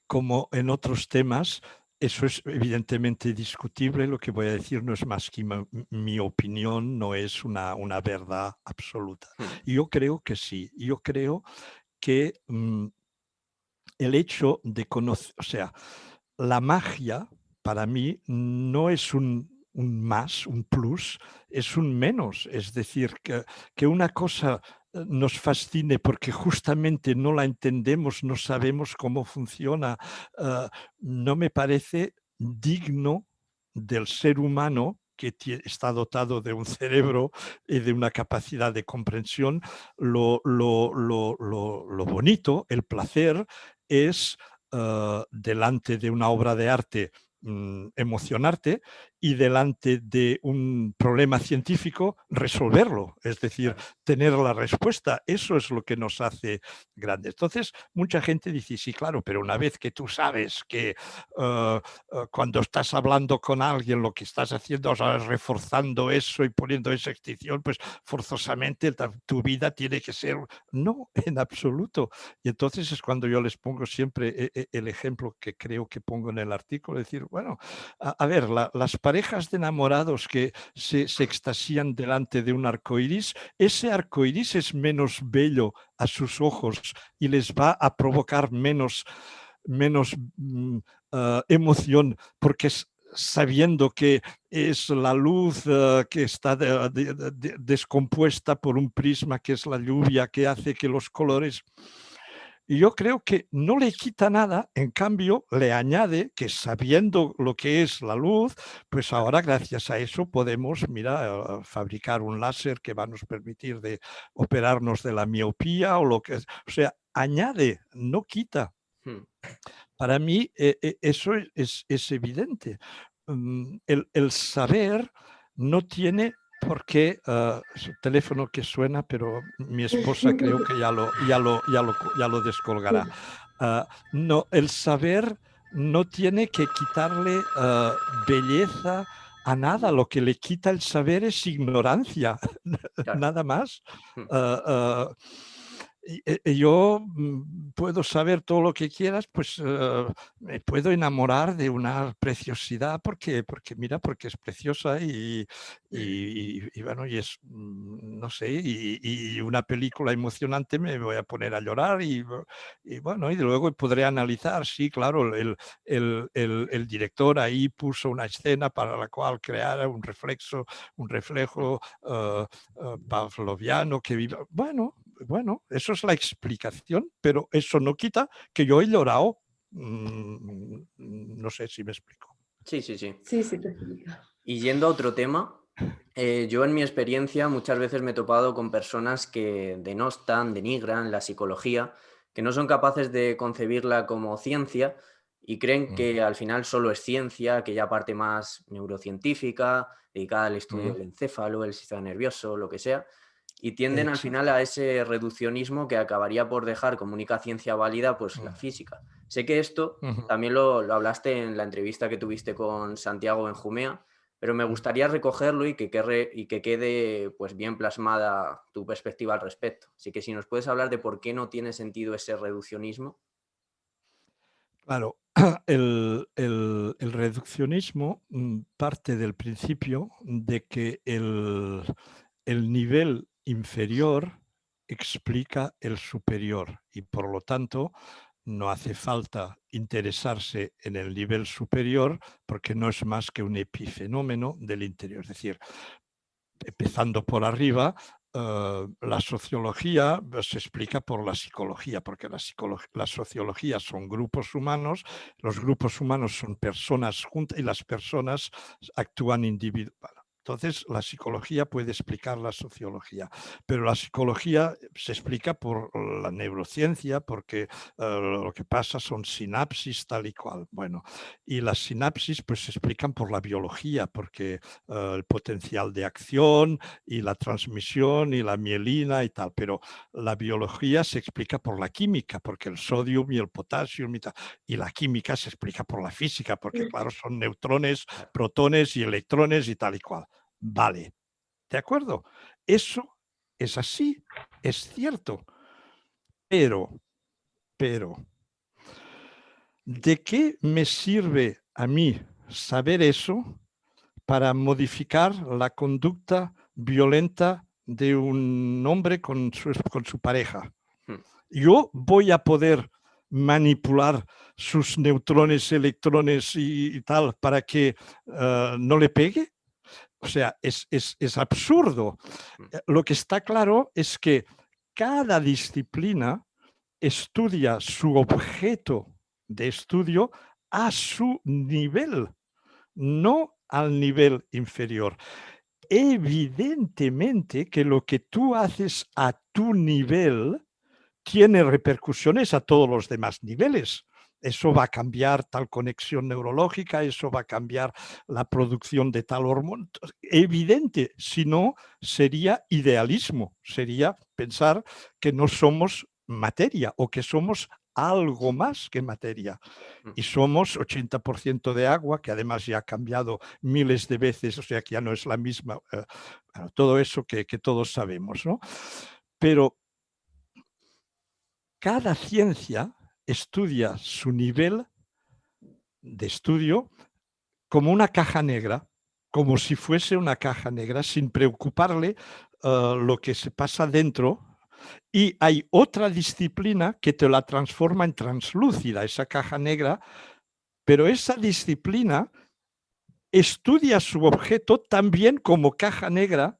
C: como en otros temas, eso es evidentemente discutible. Lo que voy a decir no es más que mi opinión, no es una verdad absoluta. Y yo creo que sí. Yo creo que el hecho de conocer, o sea, la magia para mí no es un más, un plus, es un menos. Es decir, que una cosa nos fascine porque justamente no la entendemos, no sabemos cómo funciona, no me parece digno del ser humano que está dotado de un cerebro y de una capacidad de comprensión. Lo bonito, el placer, es delante de una obra de arte emocionarte y delante de un problema científico resolverlo, es decir, tener la respuesta. Eso es lo que nos hace grandes. Entonces, mucha gente dice, sí, claro, pero una vez que tú sabes que cuando estás hablando con alguien lo que estás haciendo, o sea, reforzando eso y poniendo esa extinción, pues forzosamente tu vida tiene que ser... No, en absoluto. Y entonces es cuando yo les pongo siempre el ejemplo que creo que pongo en el artículo, decir, bueno, a ver, las parejas de enamorados que se extasían delante de un arcoiris, ese arcoiris es menos bello a sus ojos y les va a provocar menos emoción porque sabiendo que es la luz que está descompuesta por un prisma que es la lluvia que hace que los colores... Y yo creo que no le quita nada, en cambio le añade que sabiendo lo que es la luz, pues ahora gracias a eso podemos, mira, fabricar un láser que va a nos permitir de operarnos de la miopía o lo que es. O sea, añade, no quita. Para mí eso es evidente. El saber no tiene por qué, es un teléfono que suena, pero mi esposa creo que ya lo descolgará. No, el saber no tiene que quitarle belleza a nada. Lo que le quita el saber es ignorancia,
A: Claro.
C: nada más. Yo puedo saber todo lo que quieras, pues me puedo enamorar de una preciosidad porque mira, porque es preciosa y bueno, y es, no sé, y una película emocionante me voy a poner a llorar y bueno, y luego podré analizar, sí, claro, el director ahí puso una escena para la cual creara un reflejo pavloviano que viva. Bueno, eso es la explicación, pero eso no quita que yo he llorado. No sé si me explico.
A: Sí, sí, sí.
B: Sí, sí, te explico.
A: Y yendo a otro tema, yo en mi experiencia muchas veces me he topado con personas que denostan, denigran la psicología, que no son capaces de concebirla como ciencia y creen que al final solo es ciencia, aquella parte más neurocientífica, dedicada al estudio del encéfalo, el sistema nervioso, lo que sea, y tienden al final
C: Exacto.
A: a ese reduccionismo que acabaría por dejar como única ciencia válida pues la física. Sé que esto también lo hablaste en la entrevista que tuviste con Santiago Benjumea, pero me gustaría recogerlo y que quede pues bien plasmada tu perspectiva al respecto. Así que si nos puedes hablar de por qué no tiene sentido ese reduccionismo.
C: Claro, el reduccionismo parte del principio de que el nivel inferior explica el superior y por lo tanto no hace falta interesarse en el nivel superior porque no es más que un epifenómeno del interior. Es decir, empezando por arriba, la sociología se explica por la psicología, porque la sociología son grupos humanos, los grupos humanos son personas juntas y las personas actúan individualmente. Entonces, la psicología puede explicar la sociología, pero la psicología se explica por la neurociencia, porque lo que pasa son sinapsis tal y cual. Bueno, y las sinapsis pues se explican por la biología, porque el potencial de acción y la transmisión y la mielina y tal, pero la biología se explica por la química, porque el sodio y el potasio y la química se explica por la física, porque claro, son neutrones, protones y electrones y tal y cual. Vale, ¿de acuerdo? Eso es así, es cierto, pero, ¿de qué me sirve a mí saber eso para modificar la conducta violenta de un hombre con su pareja? Yo voy a poder manipular sus neutrones, electrones y tal para que no le pegue. O sea, es absurdo. Lo que está claro es que cada disciplina estudia su objeto de estudio a su nivel, no al nivel inferior. Evidentemente que lo que tú haces a tu nivel tiene repercusiones a todos los demás niveles. Eso va a cambiar tal conexión neurológica, eso va a cambiar la producción de tal hormona. Evidente, si no, sería idealismo, sería pensar que no somos materia o que somos algo más que materia. Y somos 80% de agua, que además ya ha cambiado miles de veces, o sea que ya no es la misma, todo eso que todos sabemos, ¿no? Pero cada ciencia estudia su nivel de estudio como una caja negra, como si fuese una caja negra, sin preocuparle lo que se pasa dentro. Y hay otra disciplina que te la transforma en translúcida, esa caja negra, pero esa disciplina estudia su objeto también como caja negra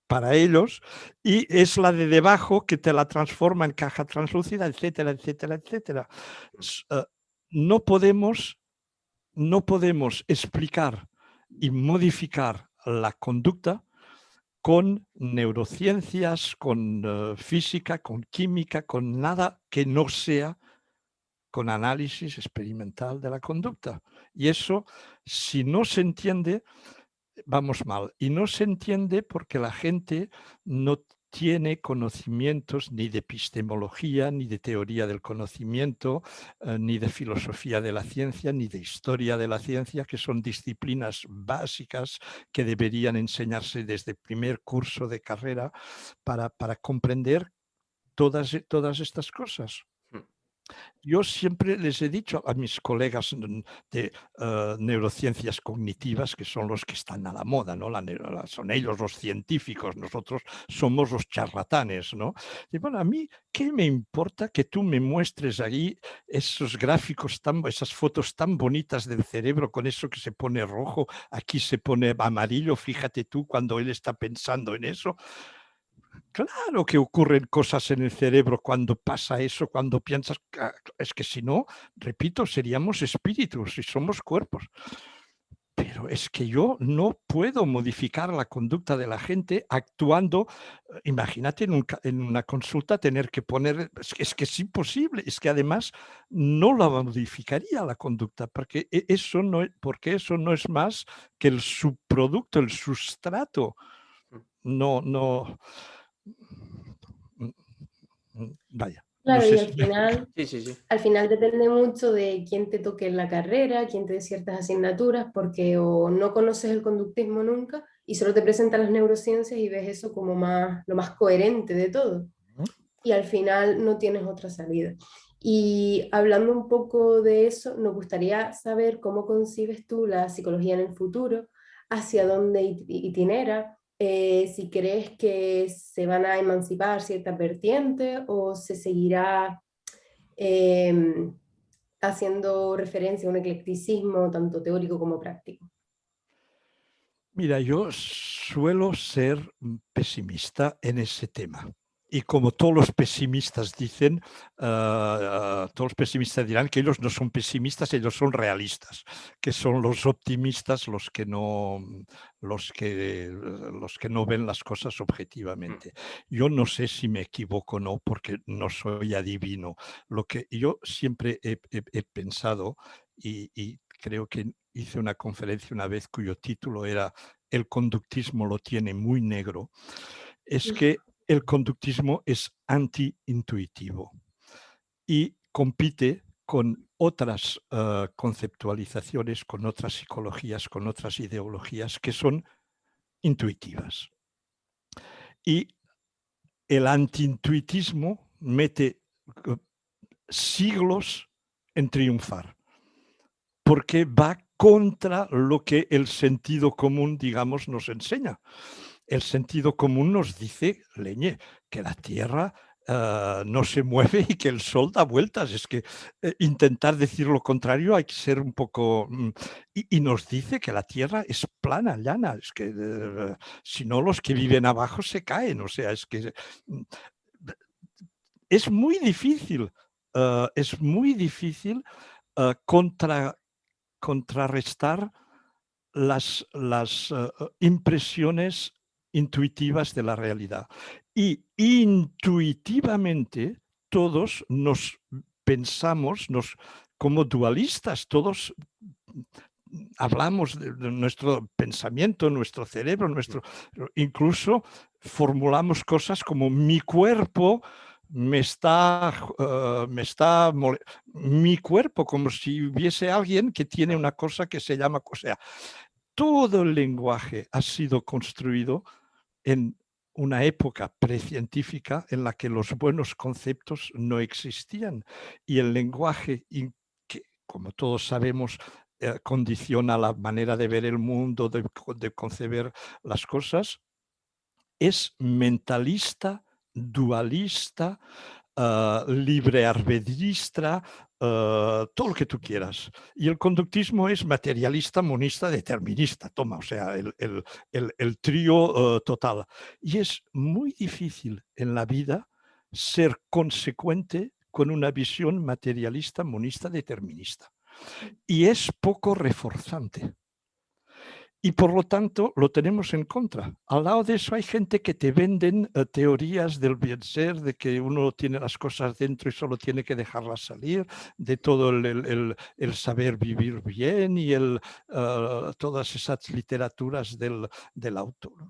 C: para ellos, y es la de debajo que te la transforma en caja translúcida, etcétera, etcétera, etcétera. No podemos explicar y modificar la conducta con neurociencias, con física, con química, con nada que no sea con análisis experimental de la conducta. Y eso, si no se entiende, vamos mal. Y no se entiende porque la gente no tiene conocimientos ni de epistemología, ni de teoría del conocimiento, ni de filosofía de la ciencia, ni de historia de la ciencia, que son disciplinas básicas que deberían enseñarse desde el primer curso de carrera para comprender todas estas cosas. Yo siempre les he dicho a mis colegas de neurociencias cognitivas, que son los que están a la moda, ¿no? Son ellos los científicos, nosotros somos los charlatanes, ¿no? Y bueno, a mí, ¿qué me importa que tú me muestres ahí esos gráficos, esas fotos tan bonitas del cerebro con eso que se pone rojo, aquí se pone amarillo, fíjate tú cuando él está pensando en eso? Claro que ocurren cosas en el cerebro cuando pasa eso, cuando piensas, es que si no, repito, seríamos espíritus y somos cuerpos. Pero es que yo no puedo modificar la conducta de la gente actuando, imagínate en una consulta tener que poner, es que es imposible, es que además no la modificaría la conducta, porque eso no es más que el subproducto, el sustrato. No. Vaya. No
B: Claro,
C: sé
B: y
C: si
B: al final depende mucho de quién te toque en la carrera, quién te dé ciertas asignaturas, porque o no conoces el conductismo nunca y solo te presentan las neurociencias y ves eso como lo más coherente de todo. Y al final no tienes otra salida. Y hablando un poco de eso, nos gustaría saber cómo concibes tú la psicología en el futuro, hacia dónde itinera, si crees que se van a emancipar ciertas vertientes o se seguirá haciendo referencia a un eclecticismo tanto teórico como práctico?
C: Mira, yo suelo ser pesimista en ese tema. Y como todos los pesimistas dicen, todos los pesimistas dirán que ellos no son pesimistas, ellos son realistas, que son los optimistas los que no ven las cosas objetivamente. Yo no sé si me equivoco o no, porque no soy adivino. Lo que yo siempre he pensado, y creo que hice una conferencia una vez cuyo título era "El conductismo lo tiene muy negro", es que el conductismo es anti-intuitivo y compite con otras conceptualizaciones, con otras psicologías, con otras ideologías que son intuitivas. Y el anti-intuitismo mete siglos en triunfar, porque va contra lo que el sentido común, digamos, nos enseña. El sentido común nos dice, leñe, que la Tierra no se mueve y que el Sol da vueltas. Es que intentar decir lo contrario hay que ser un poco... y nos dice que la Tierra es plana, llana. Es que si no, los que viven abajo se caen. O sea, es que es muy difícil, contrarrestar las impresiones intuitivas de la realidad. Y intuitivamente todos nos pensamos como dualistas, todos hablamos de nuestro pensamiento, nuestro cerebro, incluso formulamos cosas como mi cuerpo mi cuerpo, como si hubiese alguien que tiene una cosa que se llama, o sea, todo el lenguaje ha sido construido en una época precientífica en la que los buenos conceptos no existían y el lenguaje, que como todos sabemos, condiciona la manera de ver el mundo, de conceber las cosas, es mentalista, dualista, librearbedrista, todo lo que tú quieras. Y el conductismo es materialista, monista, determinista. Toma, o sea, el trío total. Y es muy difícil en la vida ser consecuente con una visión materialista, monista, determinista. Y es poco reforzante. Y por lo tanto lo tenemos en contra. Al lado de eso hay gente que te venden teorías del bien ser, de que uno tiene las cosas dentro y solo tiene que dejarlas salir, de todo el saber vivir bien y todas esas literaturas del autor.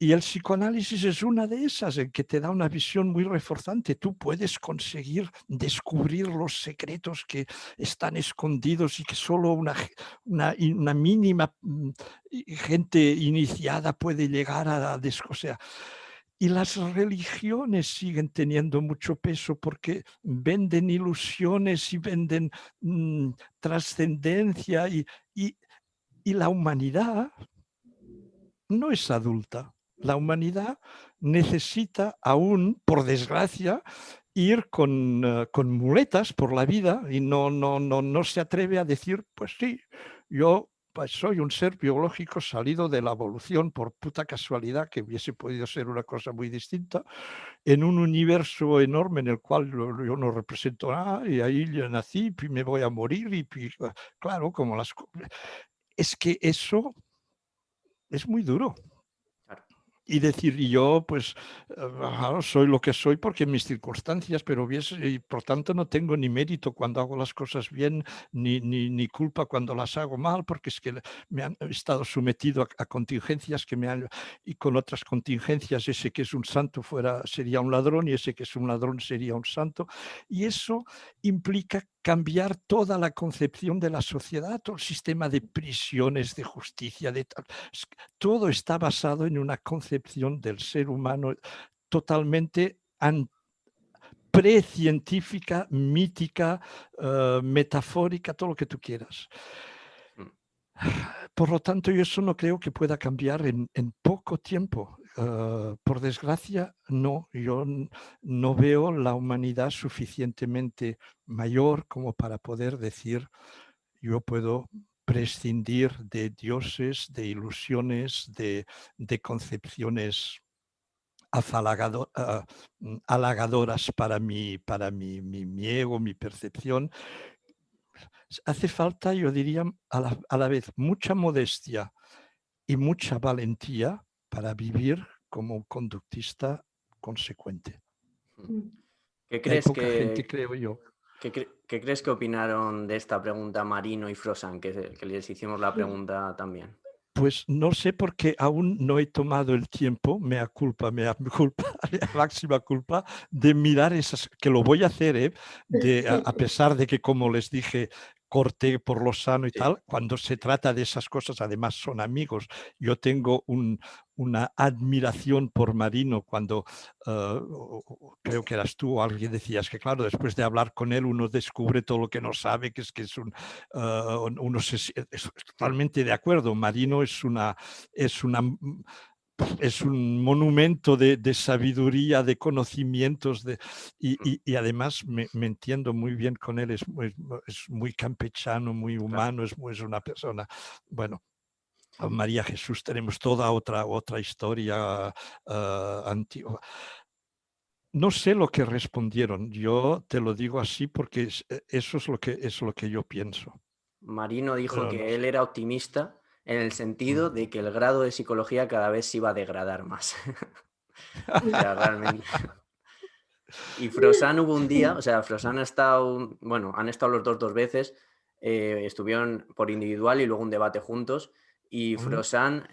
C: Y el psicoanálisis es una de esas, en que te da una visión muy reforzante. Tú puedes conseguir descubrir los secretos que están escondidos y que solo una mínima gente iniciada puede llegar a descoser. Y las religiones siguen teniendo mucho peso porque venden ilusiones y venden trascendencia y la humanidad no es adulta. La humanidad necesita aún, por desgracia, ir con muletas por la vida y no se atreve a decir, pues sí, yo soy un ser biológico salido de la evolución por puta casualidad, que hubiese podido ser una cosa muy distinta, en un universo enorme en el cual yo no represento nada y ahí yo nací y me voy a morir y claro, es que eso es muy duro. Y decir, yo pues soy lo que soy porque mis circunstancias, pero y por tanto no tengo ni mérito cuando hago las cosas bien, ni culpa cuando las hago mal, porque es que me han estado sometido a contingencias y con otras contingencias ese que es un santo sería un ladrón y ese que es un ladrón sería un santo. Y eso implica cambiar toda la concepción de la sociedad, todo el sistema de prisiones, de justicia, todo está basado en una concepción del ser humano totalmente precientífica, mítica, metafórica, todo lo que tú quieras. Por lo tanto, yo eso no creo que pueda cambiar en poco tiempo. por desgracia, no. Yo no veo la humanidad suficientemente mayor como para poder decir, yo puedo prescindir de dioses, de ilusiones, de concepciones halagadoras para mi ego, mi percepción. Hace falta, yo diría, a la vez mucha modestia y mucha valentía para vivir como un conductista consecuente.
A: ¿Qué
C: Hay
A: crees
C: poca gente,
A: que,
C: creo yo.
A: qué crees que opinaron de esta pregunta Marino y Frosan, que les hicimos la pregunta también?
C: Pues no sé porque aún no he tomado el tiempo, mea culpa, máxima culpa, de mirar esas, que lo voy a hacer, a pesar de que, como les dije, corté por lo sano y
A: Sí.
C: tal, cuando se trata de esas cosas, además son amigos. Yo tengo una admiración por Marino cuando creo que eras tú o alguien decías que, claro, después de hablar con él uno descubre todo lo que no sabe, que es uno es totalmente de acuerdo. Marino es un monumento de sabiduría, de conocimientos, y además me entiendo muy bien con él, es muy campechano, muy humano, es una persona, bueno. Con María Jesús tenemos toda otra historia antigua. No sé lo que respondieron, yo te lo digo así porque eso es lo que yo pienso.
A: Marino dijo
C: Pero no
A: que
C: sé.
A: él era optimista en el sentido de que el grado de psicología cada vez se iba a degradar más. O sea, realmente. Y Frosan hubo un día, o sea, Frosan ha estado, bueno, han estado los dos veces, estuvieron por individual y luego un debate juntos, y Frosan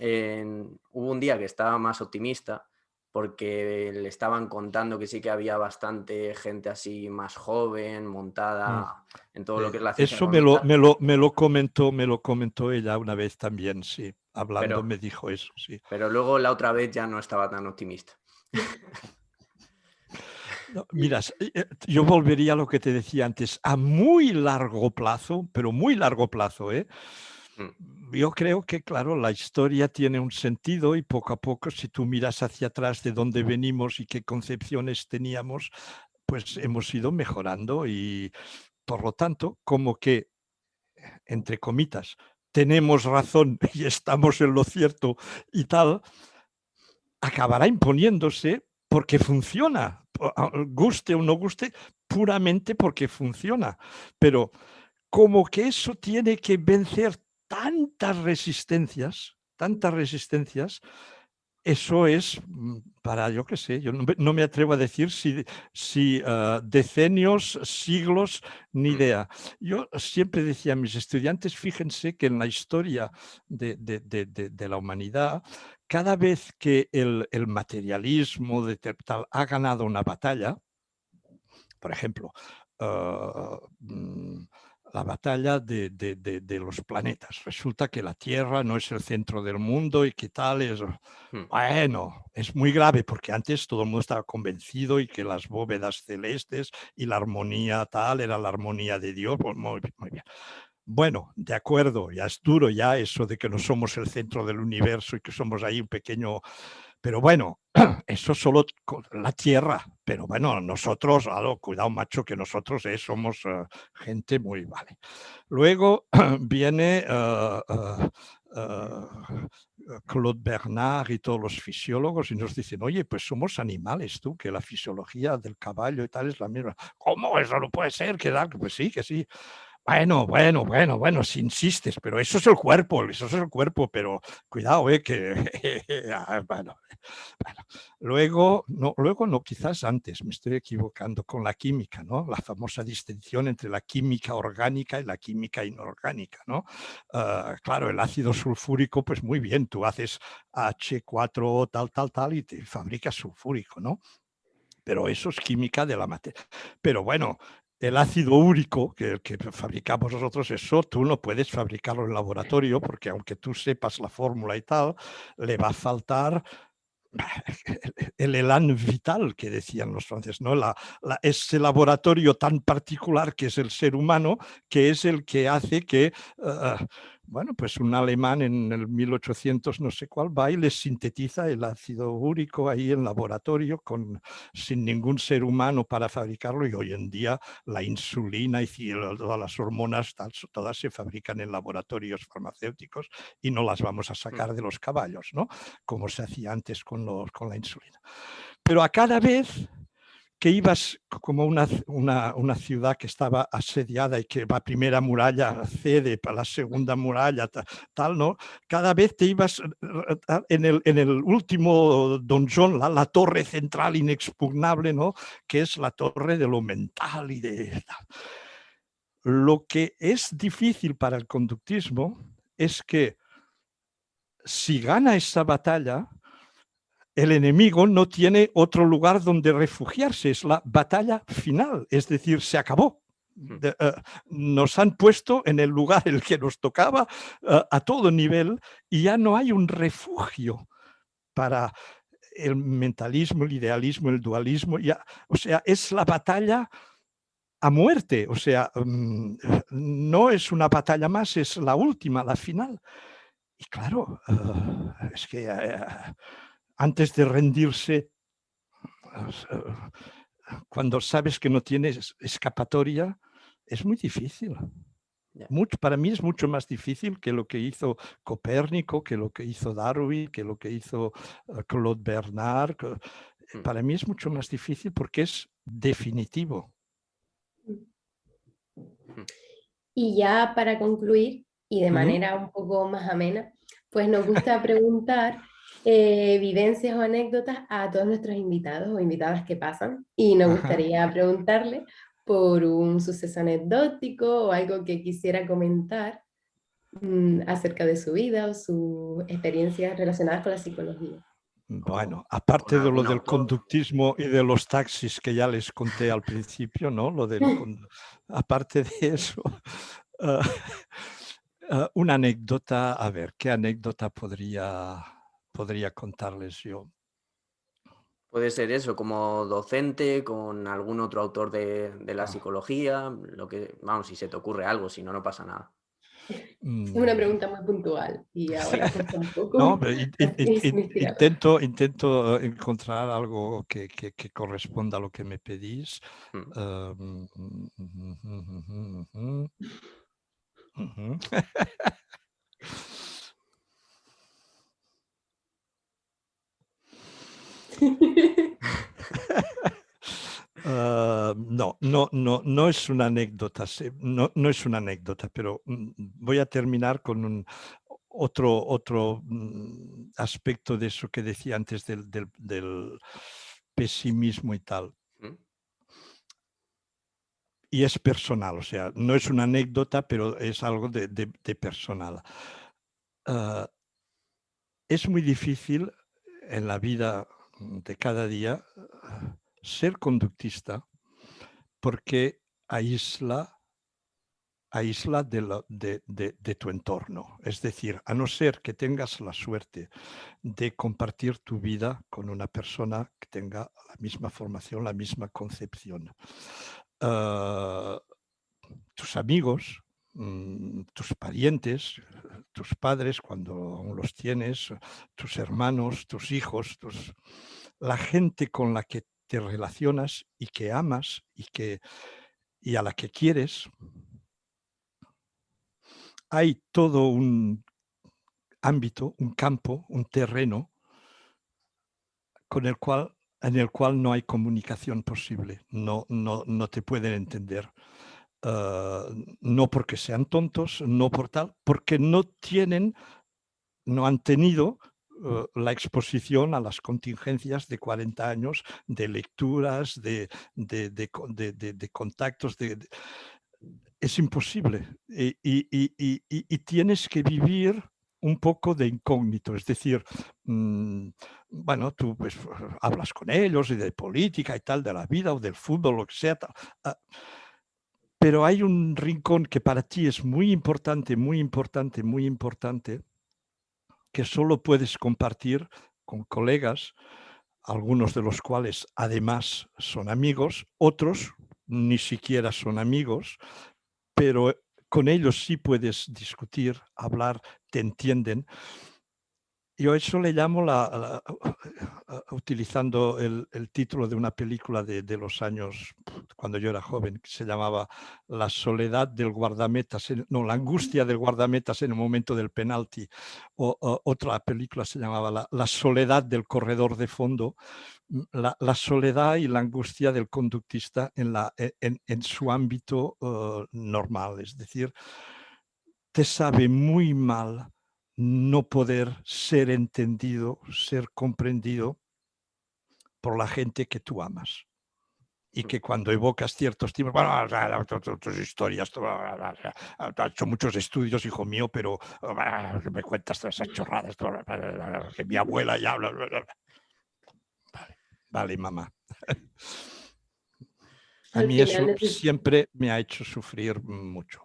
A: hubo un día que estaba más optimista porque le estaban contando que sí que había bastante gente así más joven, montada en todo lo que es la ciencia
C: Eso
A: económica,
C: me lo comentó ella una vez también, sí, hablando
A: pero,
C: me dijo eso, sí.
A: pero luego la otra vez ya no estaba tan optimista.
C: No, mira, yo volvería a lo que te decía antes, a muy largo plazo, pero muy largo plazo, yo creo que, claro, la historia tiene un sentido y poco a poco, si tú miras hacia atrás de dónde venimos y qué concepciones teníamos, pues hemos ido mejorando y, por lo tanto, como que, entre comitas, tenemos razón y estamos en lo cierto y tal, acabará imponiéndose porque funciona, guste o no guste, puramente porque funciona. Pero como que eso tiene que vencer tantas resistencias, eso es para, yo qué sé, yo no me atrevo a decir si decenios, siglos, ni idea. Yo siempre decía a mis estudiantes, fíjense que en la historia de la humanidad, cada vez que el materialismo tal ha ganado una batalla, por ejemplo, la batalla de los planetas. Resulta que la Tierra no es el centro del mundo y que tal es... Bueno, es muy grave porque antes todo el mundo estaba convencido y que las bóvedas celestes y la armonía tal era la armonía de Dios. Pues muy bien. Bueno, de acuerdo, ya es duro ya eso de que no somos el centro del universo y que somos ahí un pequeño... Pero bueno, eso solo la Tierra, pero bueno, nosotros, cuidado macho, que nosotros somos gente muy... Vale. Luego viene Claude Bernard y todos los fisiólogos y nos dicen, oye, pues somos animales, tú, que la fisiología del caballo y tal es la misma. ¿Cómo? Eso no puede ser, pues sí, que sí. Bueno, si insistes, pero eso es el cuerpo, pero cuidado, bueno. Luego no, quizás antes, me estoy equivocando, con la química, ¿no? La famosa distinción entre la química orgánica y la química inorgánica, ¿no? Claro, el ácido sulfúrico, pues muy bien, tú haces H4 tal, y te fabricas sulfúrico, ¿no? Pero eso es química de la materia. Pero bueno, el ácido úrico que fabricamos nosotros, eso tú no puedes fabricarlo en laboratorio porque aunque tú sepas la fórmula y tal, le va a faltar el elan vital que decían los franceses, ¿no? Ese laboratorio tan particular que es el ser humano, que es el que hace que Bueno, pues un alemán en el 1800 no sé cuál va y les sintetiza el ácido úrico ahí en laboratorio sin ningún ser humano para fabricarlo, y hoy en día la insulina y todas las hormonas todas se fabrican en laboratorios farmacéuticos y no las vamos a sacar de los caballos, ¿no? Como se hacía antes con la insulina. Pero a cada vez que ibas como una ciudad que estaba asediada y que la primera muralla cede para la segunda muralla, tal, ¿no? Cada vez te ibas en el último donjón, la torre central inexpugnable, ¿no? Que es la torre de lo mental y de tal. Lo que es difícil para el conductismo es que si gana esa batalla, el enemigo no tiene otro lugar donde refugiarse, es la batalla final, es decir, se acabó. Nos han puesto en el lugar en el que nos tocaba a todo nivel y ya no hay un refugio para el mentalismo, el idealismo, el dualismo. O sea, es la batalla a muerte, o sea, no es una batalla más, es la última, la final. Y claro, es que antes de rendirse, cuando sabes que no tienes escapatoria, es muy difícil. Para mí es mucho más difícil que lo que hizo Copérnico, que lo que hizo Darwin, que lo que hizo Claude Bernard. Para mí es mucho más difícil porque es definitivo.
B: Y ya para concluir, y de manera un poco más amena, pues nos gusta preguntar vivencias o anécdotas a todos nuestros invitados o invitadas que pasan. Y nos gustaría preguntarle por un suceso anecdótico o algo que quisiera comentar acerca de su vida o sus experiencias relacionadas con la psicología.
C: Bueno, aparte de lo del conductismo y de los taxis que ya les conté al principio, ¿no? Aparte de eso, una anécdota, a ver, ¿qué anécdota podría contarles yo?
A: Puede ser eso, como docente, con algún otro autor de la psicología, lo que, vamos, si se te ocurre algo, si no, no pasa nada.
B: Es una pregunta muy puntual y ahora cuesta un poco.
C: No, intento encontrar algo que corresponda a lo que me pedís. No es una anécdota, no es una anécdota, pero voy a terminar con otro aspecto de eso que decía antes del pesimismo y tal. Y es personal, o sea, no es una anécdota, pero es algo de personal. Es muy difícil en la vida de cada día ser conductista porque aísla de tu entorno. Es decir, a no ser que tengas la suerte de compartir tu vida con una persona que tenga la misma formación, la misma concepción. Tus amigos, tus parientes, tus padres, cuando aún los tienes, tus hermanos, tus hijos, la gente con la que te relacionas y que amas y a la que quieres, hay todo un ámbito, un campo, un terreno en el cual no hay comunicación posible, no te pueden entender. No porque sean tontos, no por tal, porque no han tenido la exposición a las contingencias de 40 años de lecturas, de contactos. Es imposible. Y tienes que vivir un poco de incógnito, es decir, bueno, tú pues, hablas con ellos y de política y tal, de la vida o del fútbol, lo que sea, tal. Pero hay un rincón que para ti es muy importante, muy importante, muy importante, que solo puedes compartir con colegas, algunos de los cuales además son amigos, otros ni siquiera son amigos, pero con ellos sí puedes discutir, hablar, te entienden. Yo eso le llamo, utilizando el título de una película de los años, cuando yo era joven, que se llamaba La soledad del guardametas, la angustia del guardametas en el momento del penalti, o otra película se llamaba La soledad del corredor de fondo, la soledad y la angustia del conductista en su ámbito normal, es decir, te sabe muy mal no poder ser entendido, ser comprendido por la gente que tú amas. Y que cuando evocas ciertos temas, bueno, tus historias, has hecho muchos estudios, hijo mío, pero me cuentas todas esas chorradas, que mi abuela ya habla. Vale, mamá. A mí eso siempre me ha hecho sufrir mucho.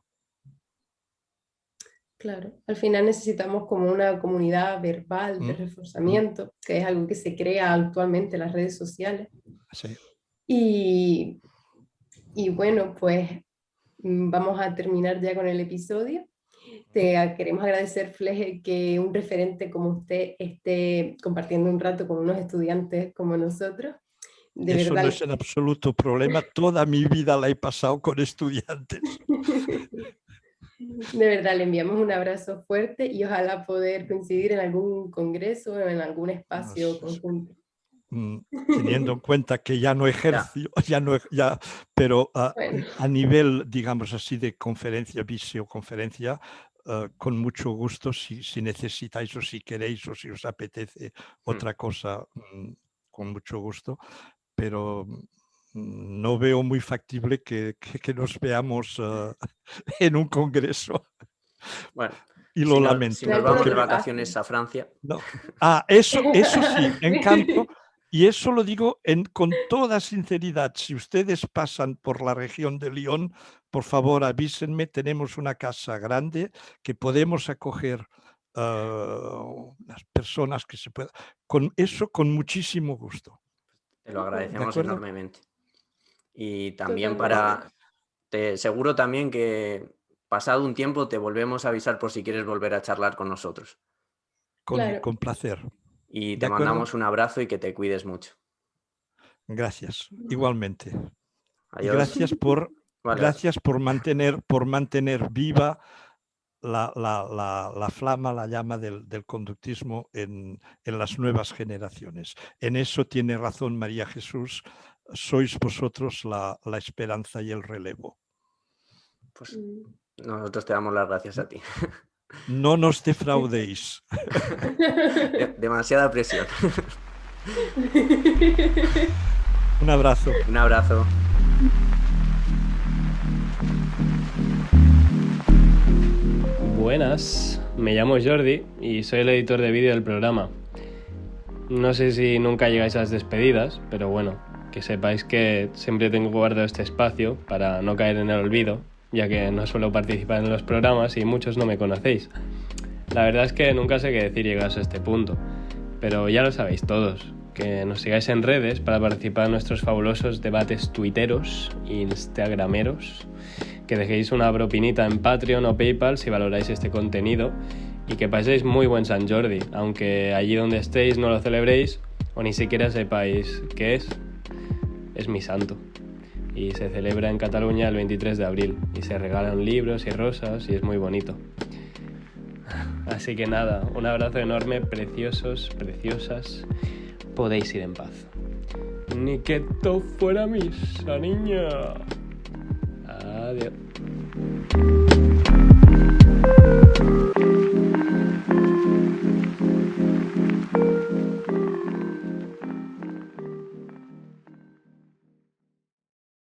B: Claro, al final necesitamos como una comunidad verbal de reforzamiento, que es algo que se crea actualmente en las redes sociales.
C: Sí.
B: Y bueno, pues vamos a terminar ya con el episodio. Queremos agradecer, Fleje, que un referente como usted esté compartiendo un rato con unos estudiantes como nosotros.
C: Eso no es en absoluto problema. Toda mi vida la he pasado con estudiantes.
B: De verdad, le enviamos un abrazo fuerte y ojalá poder coincidir en algún congreso o en algún espacio conjunto.
C: Teniendo en cuenta que ya no ejerzo, pero bueno, a nivel, digamos así, de conferencia, visioconferencia, con mucho gusto, si necesitáis o si queréis o si os apetece otra cosa, con mucho gusto, pero no veo muy factible que nos veamos en un congreso.
A: Bueno,
C: y lo lamento.
A: Si nos vamos de vacaciones a Francia.
C: No. Eso sí, en cambio, y eso lo digo con toda sinceridad, si ustedes pasan por la región de Lyon, por favor avísenme, tenemos una casa grande que podemos acoger las personas que se puedan. Con eso, con muchísimo gusto.
A: Te lo agradecemos enormemente. Y también seguro también que pasado un tiempo te volvemos a avisar por si quieres volver a charlar con nosotros.
C: Con placer.
A: Y te mandamos un abrazo y que te cuides mucho.
C: Gracias, igualmente.
A: Adiós.
C: Y gracias por mantener viva la flama, la llama del conductismo en las nuevas generaciones. En eso tiene razón María Jesús. Sois vosotros la esperanza y el relevo.
A: Pues nosotros te damos las gracias a ti.
C: No nos defraudéis.
A: Demasiada presión.
C: Un abrazo.
A: Un abrazo.
D: Buenas, me llamo Jordi y soy el editor de vídeo del programa. No sé si nunca llegáis a las despedidas, pero bueno, que sepáis que siempre tengo guardado este espacio para no caer en el olvido, ya que no suelo participar en los programas y muchos no me conocéis. La verdad es que nunca sé qué decir llegados a este punto, pero ya lo sabéis todos, que nos sigáis en redes para participar en nuestros fabulosos debates tuiteros e instagrameros, que dejéis una propinita en Patreon o PayPal si valoráis este contenido y que paséis muy buen San Jordi, aunque allí donde estéis no lo celebréis o ni siquiera sepáis qué es mi santo. Y se celebra en Cataluña el 23 de abril y se regalan libros y rosas y es muy bonito. Así que nada, un abrazo enorme, preciosos, preciosas, podéis ir en paz. Ni que todo fuera misa, niña. Adiós.